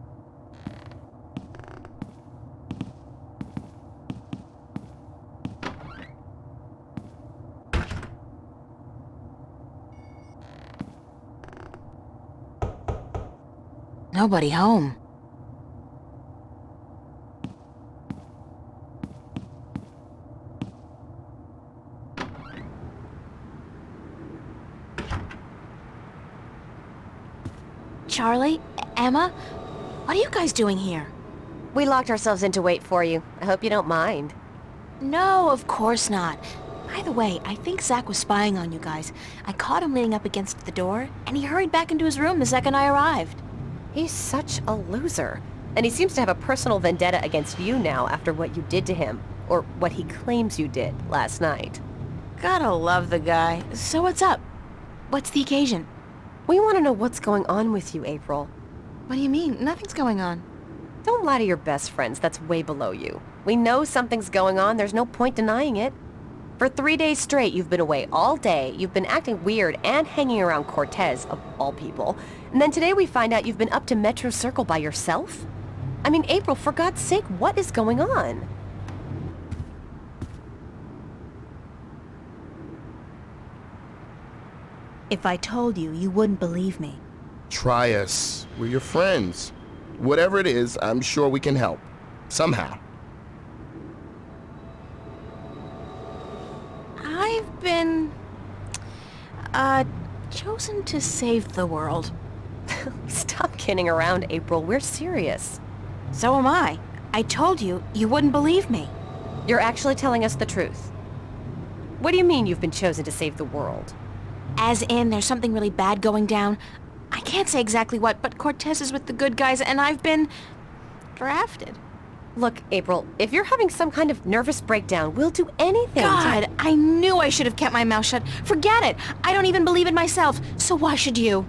Speaker 1: Nobody home. Charlie? Emma? What are you guys doing here?
Speaker 15: We locked ourselves in to wait for you. I hope you don't mind.
Speaker 1: No, of course not. By the way, I think Zach was spying on you guys. I caught him leaning up against the door, and he hurried back into his room the second I arrived.
Speaker 15: He's such a loser. And he seems to have a personal vendetta against you now after what you did to him. Or what he claims you did last night.
Speaker 1: Gotta love the guy. So what's up? What's the occasion?
Speaker 15: We want to know what's going on with you, April.
Speaker 1: What do you mean? Nothing's going on.
Speaker 15: Don't lie to your best friends. That's way below you. We know something's going on. There's no point denying it. For 3 days straight, you've been away all day. You've been acting weird and hanging around Cortez, of all people. And then today we find out you've been up to Metro Circle by yourself? I mean, April, for God's sake, what is going on?
Speaker 1: If I told you, you wouldn't believe me.
Speaker 16: Try us. We're your friends. Whatever it is, I'm sure we can help. Somehow.
Speaker 1: I've been... chosen to save the world.
Speaker 15: Stop kidding around, April. We're serious.
Speaker 1: So am I. I told you, you wouldn't believe me.
Speaker 15: You're actually telling us the truth. What do you mean you've been chosen to save the world?
Speaker 1: As in, there's something really bad going down. I can't say exactly what, but Cortez is with the good guys, and I've been... drafted.
Speaker 15: Look, April, if you're having some kind of nervous breakdown, we'll do anything.
Speaker 1: God, I knew I should have kept my mouth shut. Forget it. I don't even believe it myself, so why should you?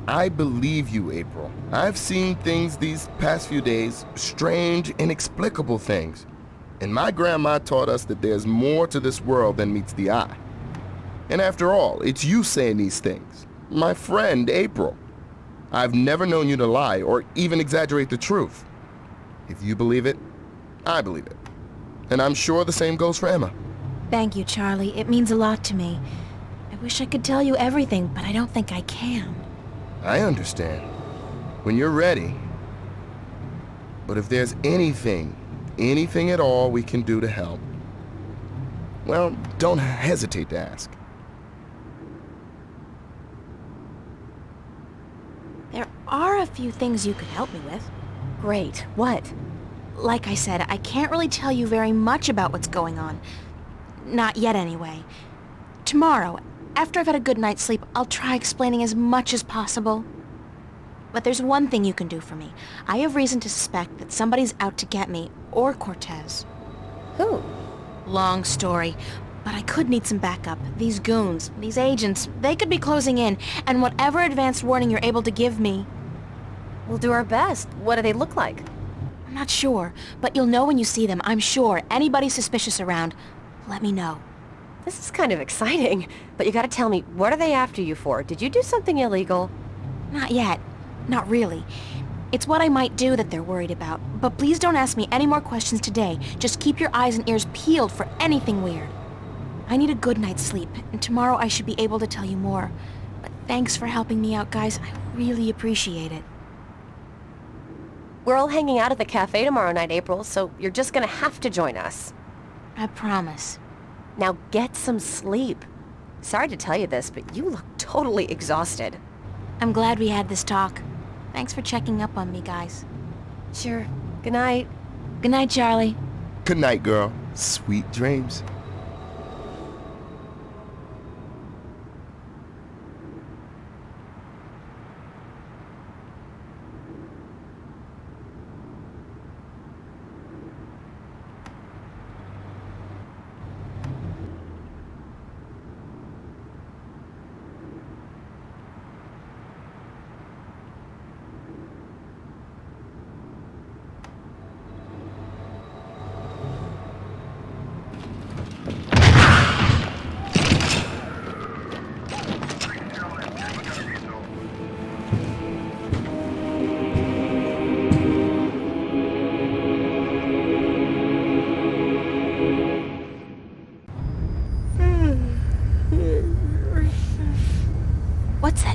Speaker 16: I believe you, April. I've seen things these past few days, strange, inexplicable things. And my grandma taught us that there's more to this world than meets the eye. And after all, it's you saying these things. My friend, April. I've never known you to lie or even exaggerate the truth. If you believe it, I believe it. And I'm sure the same goes for Emma.
Speaker 1: Thank you, Charlie. It means a lot to me. I wish I could tell you everything, but I don't think I can.
Speaker 16: I understand. When you're ready. But if there's anything at all we can do to help, well, don't hesitate to ask.
Speaker 1: There are a few things you could help me with.
Speaker 15: Great. What?
Speaker 1: Like I said, I can't really tell you very much about what's going on. Not yet, anyway. Tomorrow, after I've had a good night's sleep, I'll try explaining as much as possible. But there's one thing you can do for me. I have reason to suspect that somebody's out to get me, or Cortez.
Speaker 15: Who?
Speaker 1: Long story, but I could need some backup. These goons, these agents, they could be closing in, and whatever advanced warning you're able to give me...
Speaker 15: We'll do our best. What do they look like?
Speaker 1: I'm not sure, but you'll know when you see them, I'm sure. Anybody suspicious around, let me know.
Speaker 15: This is kind of exciting, but you gotta tell me, what are they after you for? Did you do something illegal?
Speaker 1: Not yet. Not really. It's what I might do that they're worried about. But please don't ask me any more questions today. Just keep your eyes and ears peeled for anything weird. I need a good night's sleep, and tomorrow I should be able to tell you more. But thanks for helping me out, guys. I really appreciate it.
Speaker 15: We're all hanging out at the cafe tomorrow night, April, so you're just gonna have to join us.
Speaker 1: I promise.
Speaker 15: Now get some sleep. Sorry to tell you this, but you look totally exhausted.
Speaker 1: I'm glad we had this talk. Thanks for checking up on me, guys.
Speaker 15: Sure. Good night.
Speaker 1: Good night, Charlie.
Speaker 16: Good night, girl. Sweet dreams.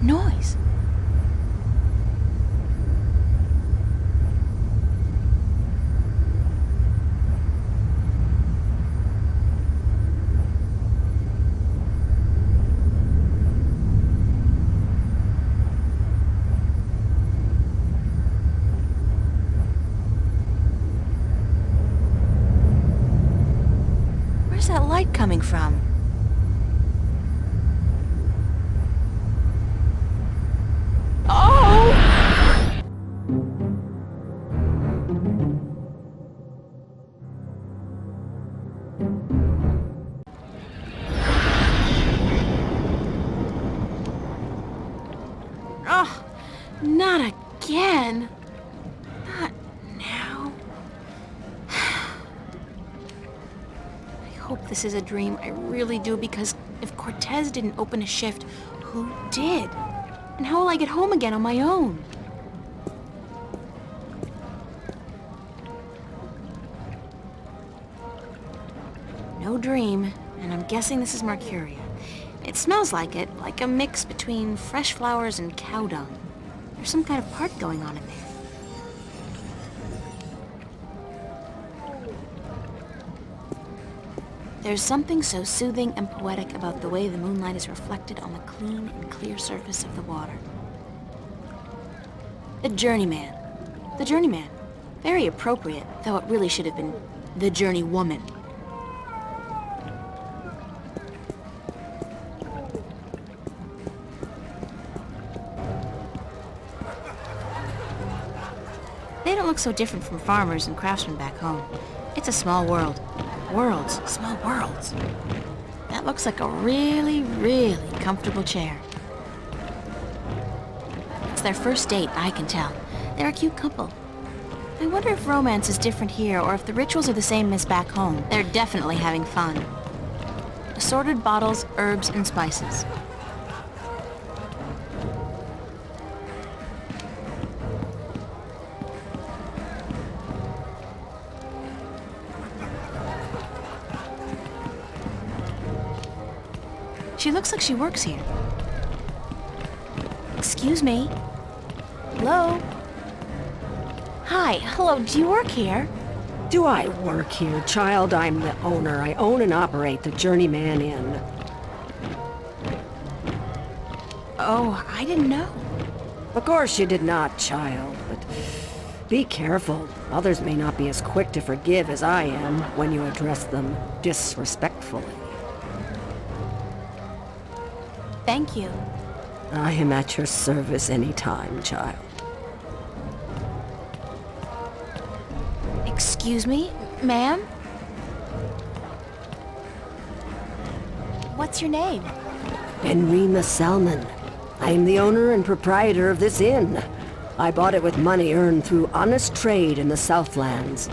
Speaker 1: noise? Where's that light coming from? Oh! Oh, not again. Not now. I hope this is a dream. I really do, because if Cortez didn't open a shift, who did? And how will I get home again on my own? No dream, and I'm guessing this is Arcadia. It smells like it, like a mix between fresh flowers and cow dung. There's some kind of part going on in there. There's something so soothing and poetic about the way the moonlight is reflected on the clean and clear surface of the water. The Journeyman. The Journeyman. Very appropriate, though it really should have been the Journeywoman. They don't look so different from farmers and craftsmen back home. It's a small world. Worlds, small worlds. That looks like a really, really comfortable chair. It's their first date, I can tell. They're a cute couple. I wonder if romance is different here, or if the rituals are the same as back home. They're definitely having fun. Assorted bottles, herbs, and spices. She looks like she works here. Excuse me? Hello? Hi, hello, do you work here?
Speaker 8: Do I work here, child? I'm the owner. I own and operate the Journeyman Inn.
Speaker 1: Oh, I didn't know.
Speaker 8: Of course you did not, child, but be careful. Others may not be as quick to forgive as I am when you address them disrespectfully.
Speaker 1: Thank you.
Speaker 8: I am at your service anytime, child.
Speaker 1: Excuse me, ma'am? What's your name?
Speaker 8: Enrima Salmon. I am the owner and proprietor of this inn. I bought it with money earned through honest trade in the Southlands.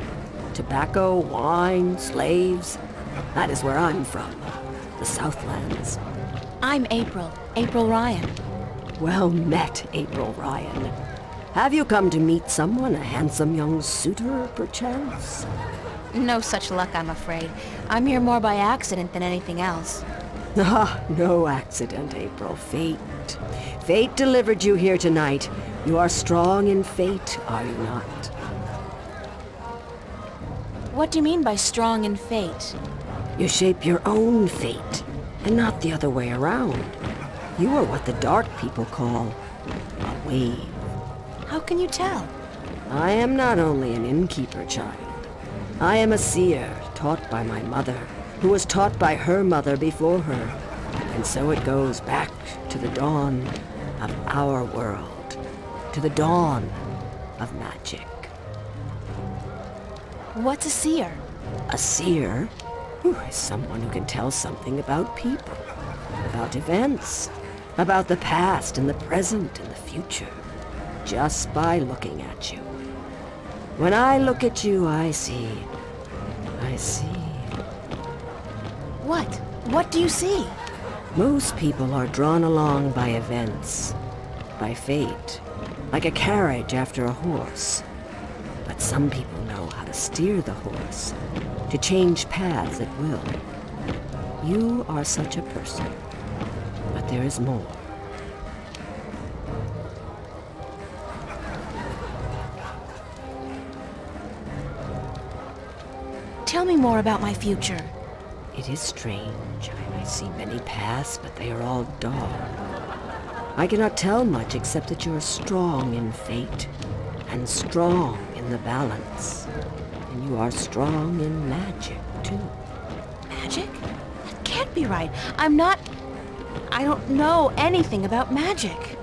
Speaker 8: Tobacco, wine, slaves. That is where I'm from. The Southlands.
Speaker 1: I'm April. April Ryan.
Speaker 8: Well met, April Ryan. Have you come to meet someone, a handsome young suitor, perchance?
Speaker 1: No such luck, I'm afraid. I'm here more by accident than anything else.
Speaker 8: Ah, no accident, April. Fate. Fate delivered you here tonight. You are strong in fate, are you not?
Speaker 1: What do you mean by strong in fate?
Speaker 8: You shape your own fate, and not the other way around. You are what the dark people call a wave.
Speaker 1: How can you tell?
Speaker 8: I am not only an innkeeper, child. I am a seer, taught by my mother, who was taught by her mother before her. And so it goes back to the dawn of our world, to the dawn of magic.
Speaker 1: What's a seer?
Speaker 8: A seer is someone who can tell something about people, about events, about the past and the present and the future, just by looking at you. When I look at you, I see.
Speaker 1: What? What do you see?
Speaker 8: Most people are drawn along by events, by fate, like a carriage after a horse. But some people know how to steer the horse, to change paths at will. You are such a person, but there is more.
Speaker 1: more about my future.
Speaker 8: It is strange. I see many paths, but they are all dark. I cannot tell much except that you are strong in fate, and strong in the balance. And you are strong in magic, too.
Speaker 1: Magic? That can't be right. I don't know anything about magic.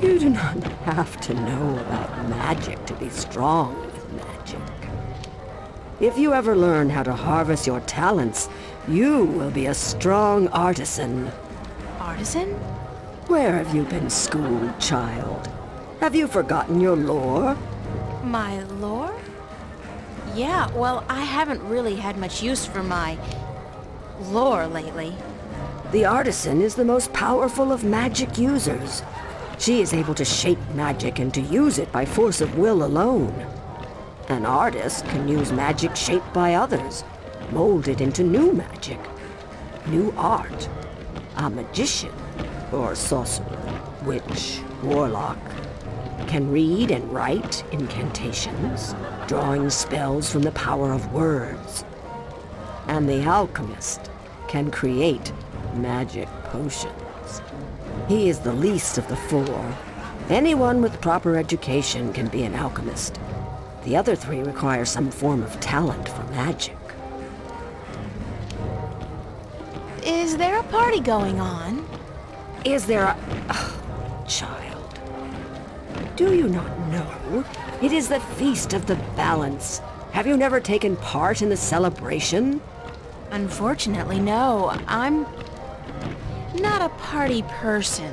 Speaker 8: You do not have to know about magic to be strong with magic. If you ever learn how to harvest your talents, you will be a strong artisan.
Speaker 1: Artisan?
Speaker 8: Where have you been schooled, child? Have you forgotten your lore?
Speaker 1: My lore? Yeah, well, I haven't really had much use for my lore lately.
Speaker 8: The artisan is the most powerful of magic users. She is able to shape magic and to use it by force of will alone. An artist can use magic shaped by others, molded into new magic, new art. A magician, or sorcerer, witch, warlock, can read and write incantations, drawing spells from the power of words. And the alchemist can create magic potions. He is the least of the four. Anyone with proper education can be an alchemist. The other three require some form of talent for magic.
Speaker 1: Is there a party going on?
Speaker 8: Is there a... Oh, child. Do you not know? It is the Feast of the Balance. Have you never taken part in the celebration?
Speaker 1: Unfortunately, no. I'm not a party person.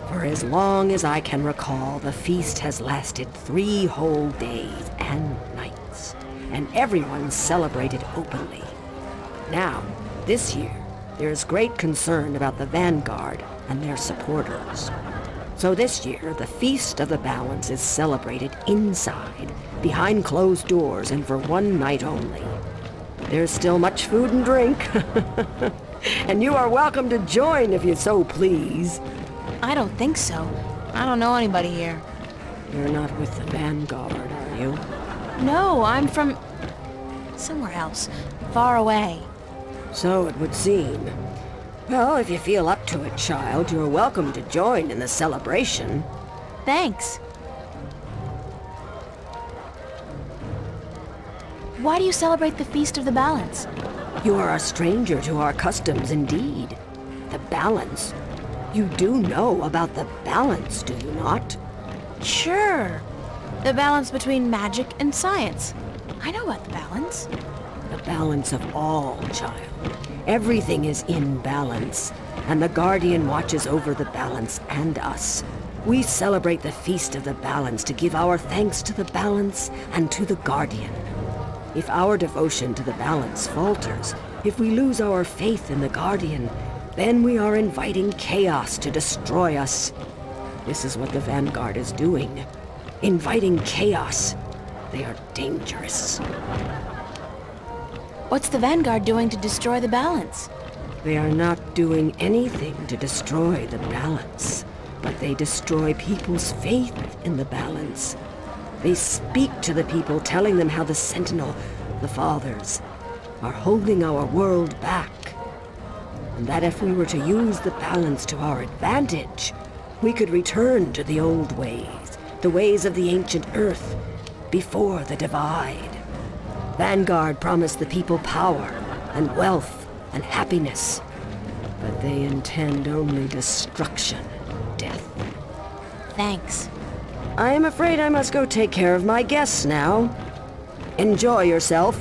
Speaker 8: For as long as I can recall, the feast has lasted 3 whole days and nights, and everyone celebrated openly. Now, this year, there is great concern about the Vanguard and their supporters. So this year, the Feast of the Balance is celebrated inside, behind closed doors, and for 1 night only. There's still much food and drink, and you are welcome to join if you so please.
Speaker 1: I don't think so. I don't know anybody here.
Speaker 8: You're not with the Vanguard, are you?
Speaker 1: No, I'm from somewhere else, far away.
Speaker 8: So it would seem. Well, if you feel up to it, child, you're welcome to join in the celebration.
Speaker 1: Thanks. Why do you celebrate the Feast of the Balance?
Speaker 8: You are a stranger to our customs indeed. The balance. You do know about the balance, do you not?
Speaker 1: Sure. The balance between magic and science. I know about the balance.
Speaker 8: The balance of all, child. Everything is in balance, and the Guardian watches over the balance and us. We celebrate the Feast of the Balance to give our thanks to the balance and to the Guardian. If our devotion to the balance falters, if we lose our faith in the Guardian, then we are inviting chaos to destroy us. This is what the Vanguard is doing. Inviting chaos. They are dangerous.
Speaker 1: What's the Vanguard doing to destroy the balance?
Speaker 8: They are not doing anything to destroy the balance, but they destroy people's faith in the balance. They speak to the people, telling them how the Sentinel, the Fathers, are holding our world back. And that if we were to use the balance to our advantage, we could return to the old ways, the ways of the ancient Earth, before the divide. Vanguard promised the people power, and wealth, and happiness. But they intend only destruction and death.
Speaker 1: Thanks.
Speaker 8: I am afraid I must go take care of my guests now. Enjoy yourself.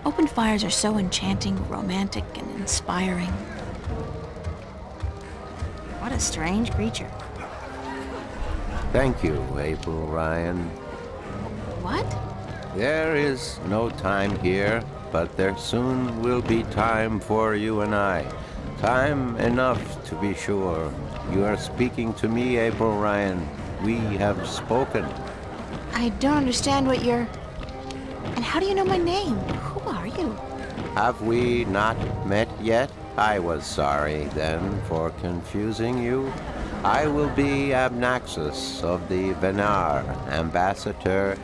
Speaker 1: Open fires are so enchanting, romantic, and inspiring. What a strange creature.
Speaker 17: Thank you, April Ryan.
Speaker 1: What?
Speaker 17: There is no time here, but there soon will be time for you and I. Time enough, to be sure. You are speaking to me, April Ryan. We have spoken.
Speaker 1: I don't understand what you're... And how do you know my name? Who are you?
Speaker 17: Have we not met yet? I was sorry, then, for confusing you. I will be Abnaxus of the Venar, ambassador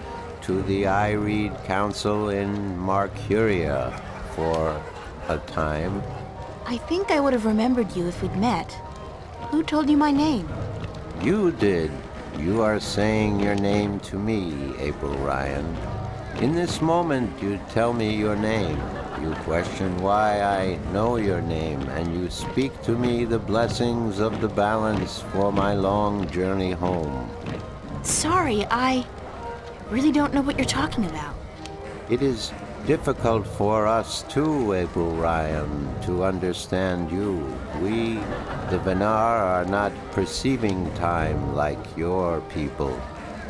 Speaker 17: to the Ireed Council in Marcuria for a time.
Speaker 1: I think I would have remembered you if we'd met. Who told you my name?
Speaker 17: You did. You are saying your name to me, April Ryan. In this moment, you tell me your name. You question why I know your name, and you speak to me the blessings of the balance for my long journey home.
Speaker 1: Sorry, I really don't know what you're talking about.
Speaker 17: It is difficult for us too, April Ryan, to understand you. We, the Venar, are not perceiving time like your people.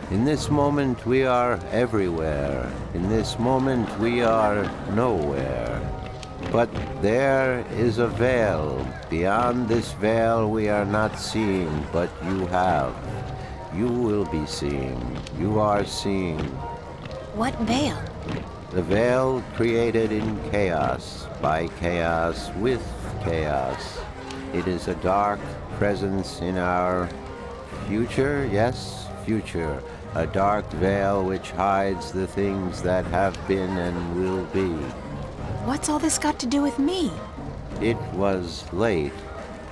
Speaker 17: In this moment we are everywhere. In this moment we are nowhere. But there is a veil. Beyond this veil we are not seeing, but you have. You will be seeing. You are seeing.
Speaker 1: What veil?
Speaker 17: The veil created in chaos, by chaos, with chaos. It is a dark presence in our future, yes, future. A dark veil which hides the things that have been and will be.
Speaker 1: What's all this got to do with me?
Speaker 17: It was late.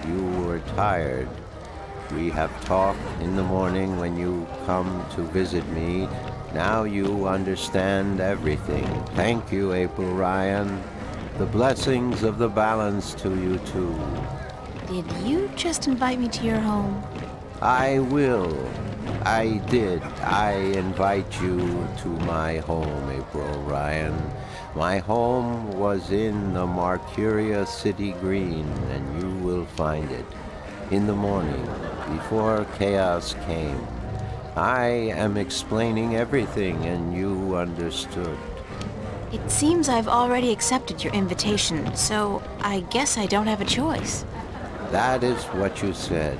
Speaker 17: You were tired. We have talked in the morning when you come to visit me. Now you understand everything. Thank you, April Ryan. The blessings of the balance to you too.
Speaker 1: Did you just invite me to your home?
Speaker 17: I will. I did. I invite you to my home, April Ryan. My home was in the Marcuria City Green, and you will find it in the morning, before chaos came. I am explaining everything, and you understood.
Speaker 1: It seems I've already accepted your invitation, so I guess I don't have a choice.
Speaker 17: That is what you said.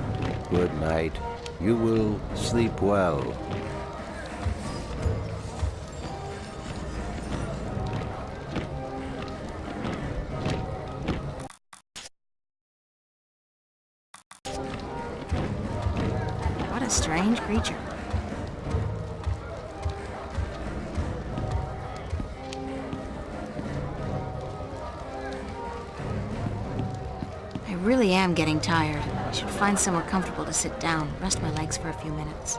Speaker 17: Good night. You will sleep well.
Speaker 1: What a strange creature. I really am getting tired. I should find somewhere comfortable to sit down, rest my legs for a few minutes.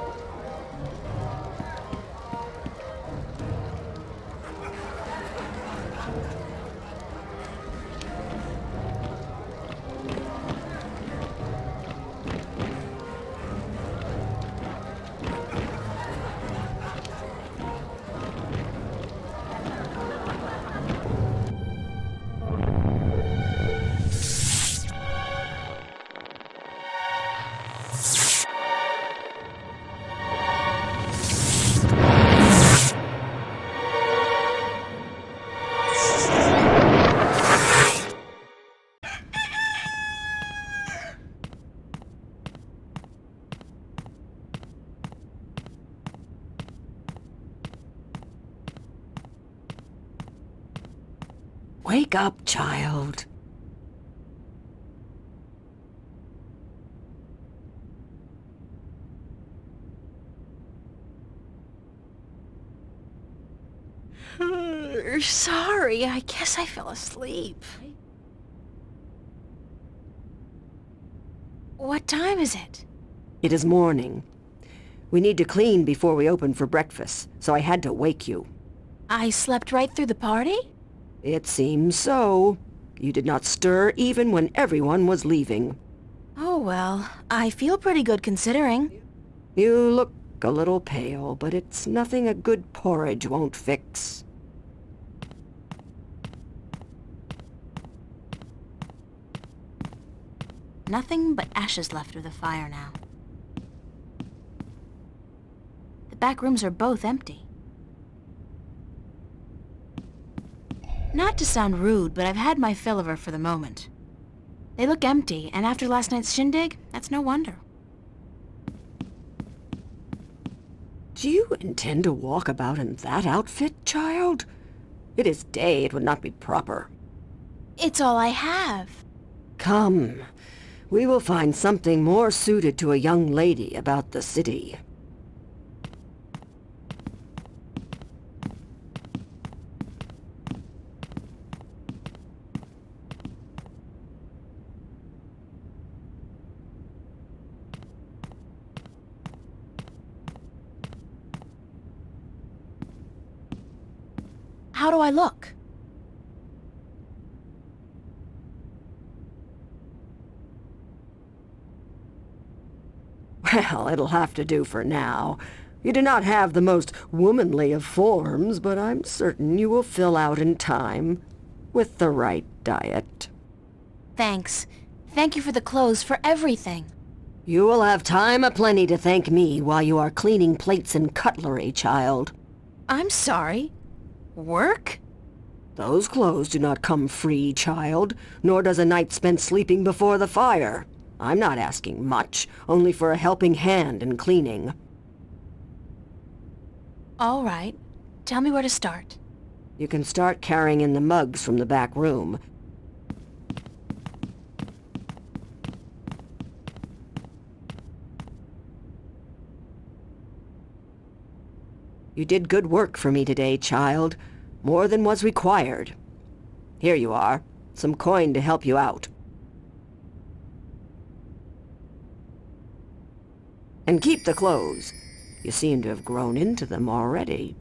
Speaker 8: Wake up, child.
Speaker 1: Sorry, I guess I fell asleep. What time is it?
Speaker 8: It is morning. We need to clean before we open for breakfast, so I had to wake you.
Speaker 1: I slept right through the party?
Speaker 8: It seems so. You did not stir even when everyone was leaving.
Speaker 1: Oh well, I feel pretty good considering.
Speaker 8: You look a little pale, but it's nothing a good porridge won't fix.
Speaker 1: Nothing but ashes left of the fire now. The back rooms are both empty. Not to sound rude, but I've had my fill of her for the moment. They look empty, and after last night's shindig, that's no wonder.
Speaker 8: Do you intend to walk about in that outfit, child? It is day, it would not be proper.
Speaker 1: It's all I have.
Speaker 8: Come. We will find something more suited to a young lady about the city.
Speaker 12: How do I look?
Speaker 8: Well, it'll have to do for now. You do not have the most womanly of forms, but I'm certain you will fill out in time, with the right diet.
Speaker 1: Thanks. Thank you for the clothes, for everything.
Speaker 8: You will have time aplenty to thank me while you are cleaning plates and cutlery, child.
Speaker 1: I'm sorry. Work?
Speaker 8: Those clothes do not come free, child, nor does a night spent sleeping before the fire. I'm not asking much, only for a helping hand in cleaning.
Speaker 1: All right. Tell me where to start.
Speaker 8: You can start carrying in the mugs from the back room. You did good work for me today, child. More than was required. Here you are. Some coin to help you out. And keep the clothes. You seem to have grown into them already.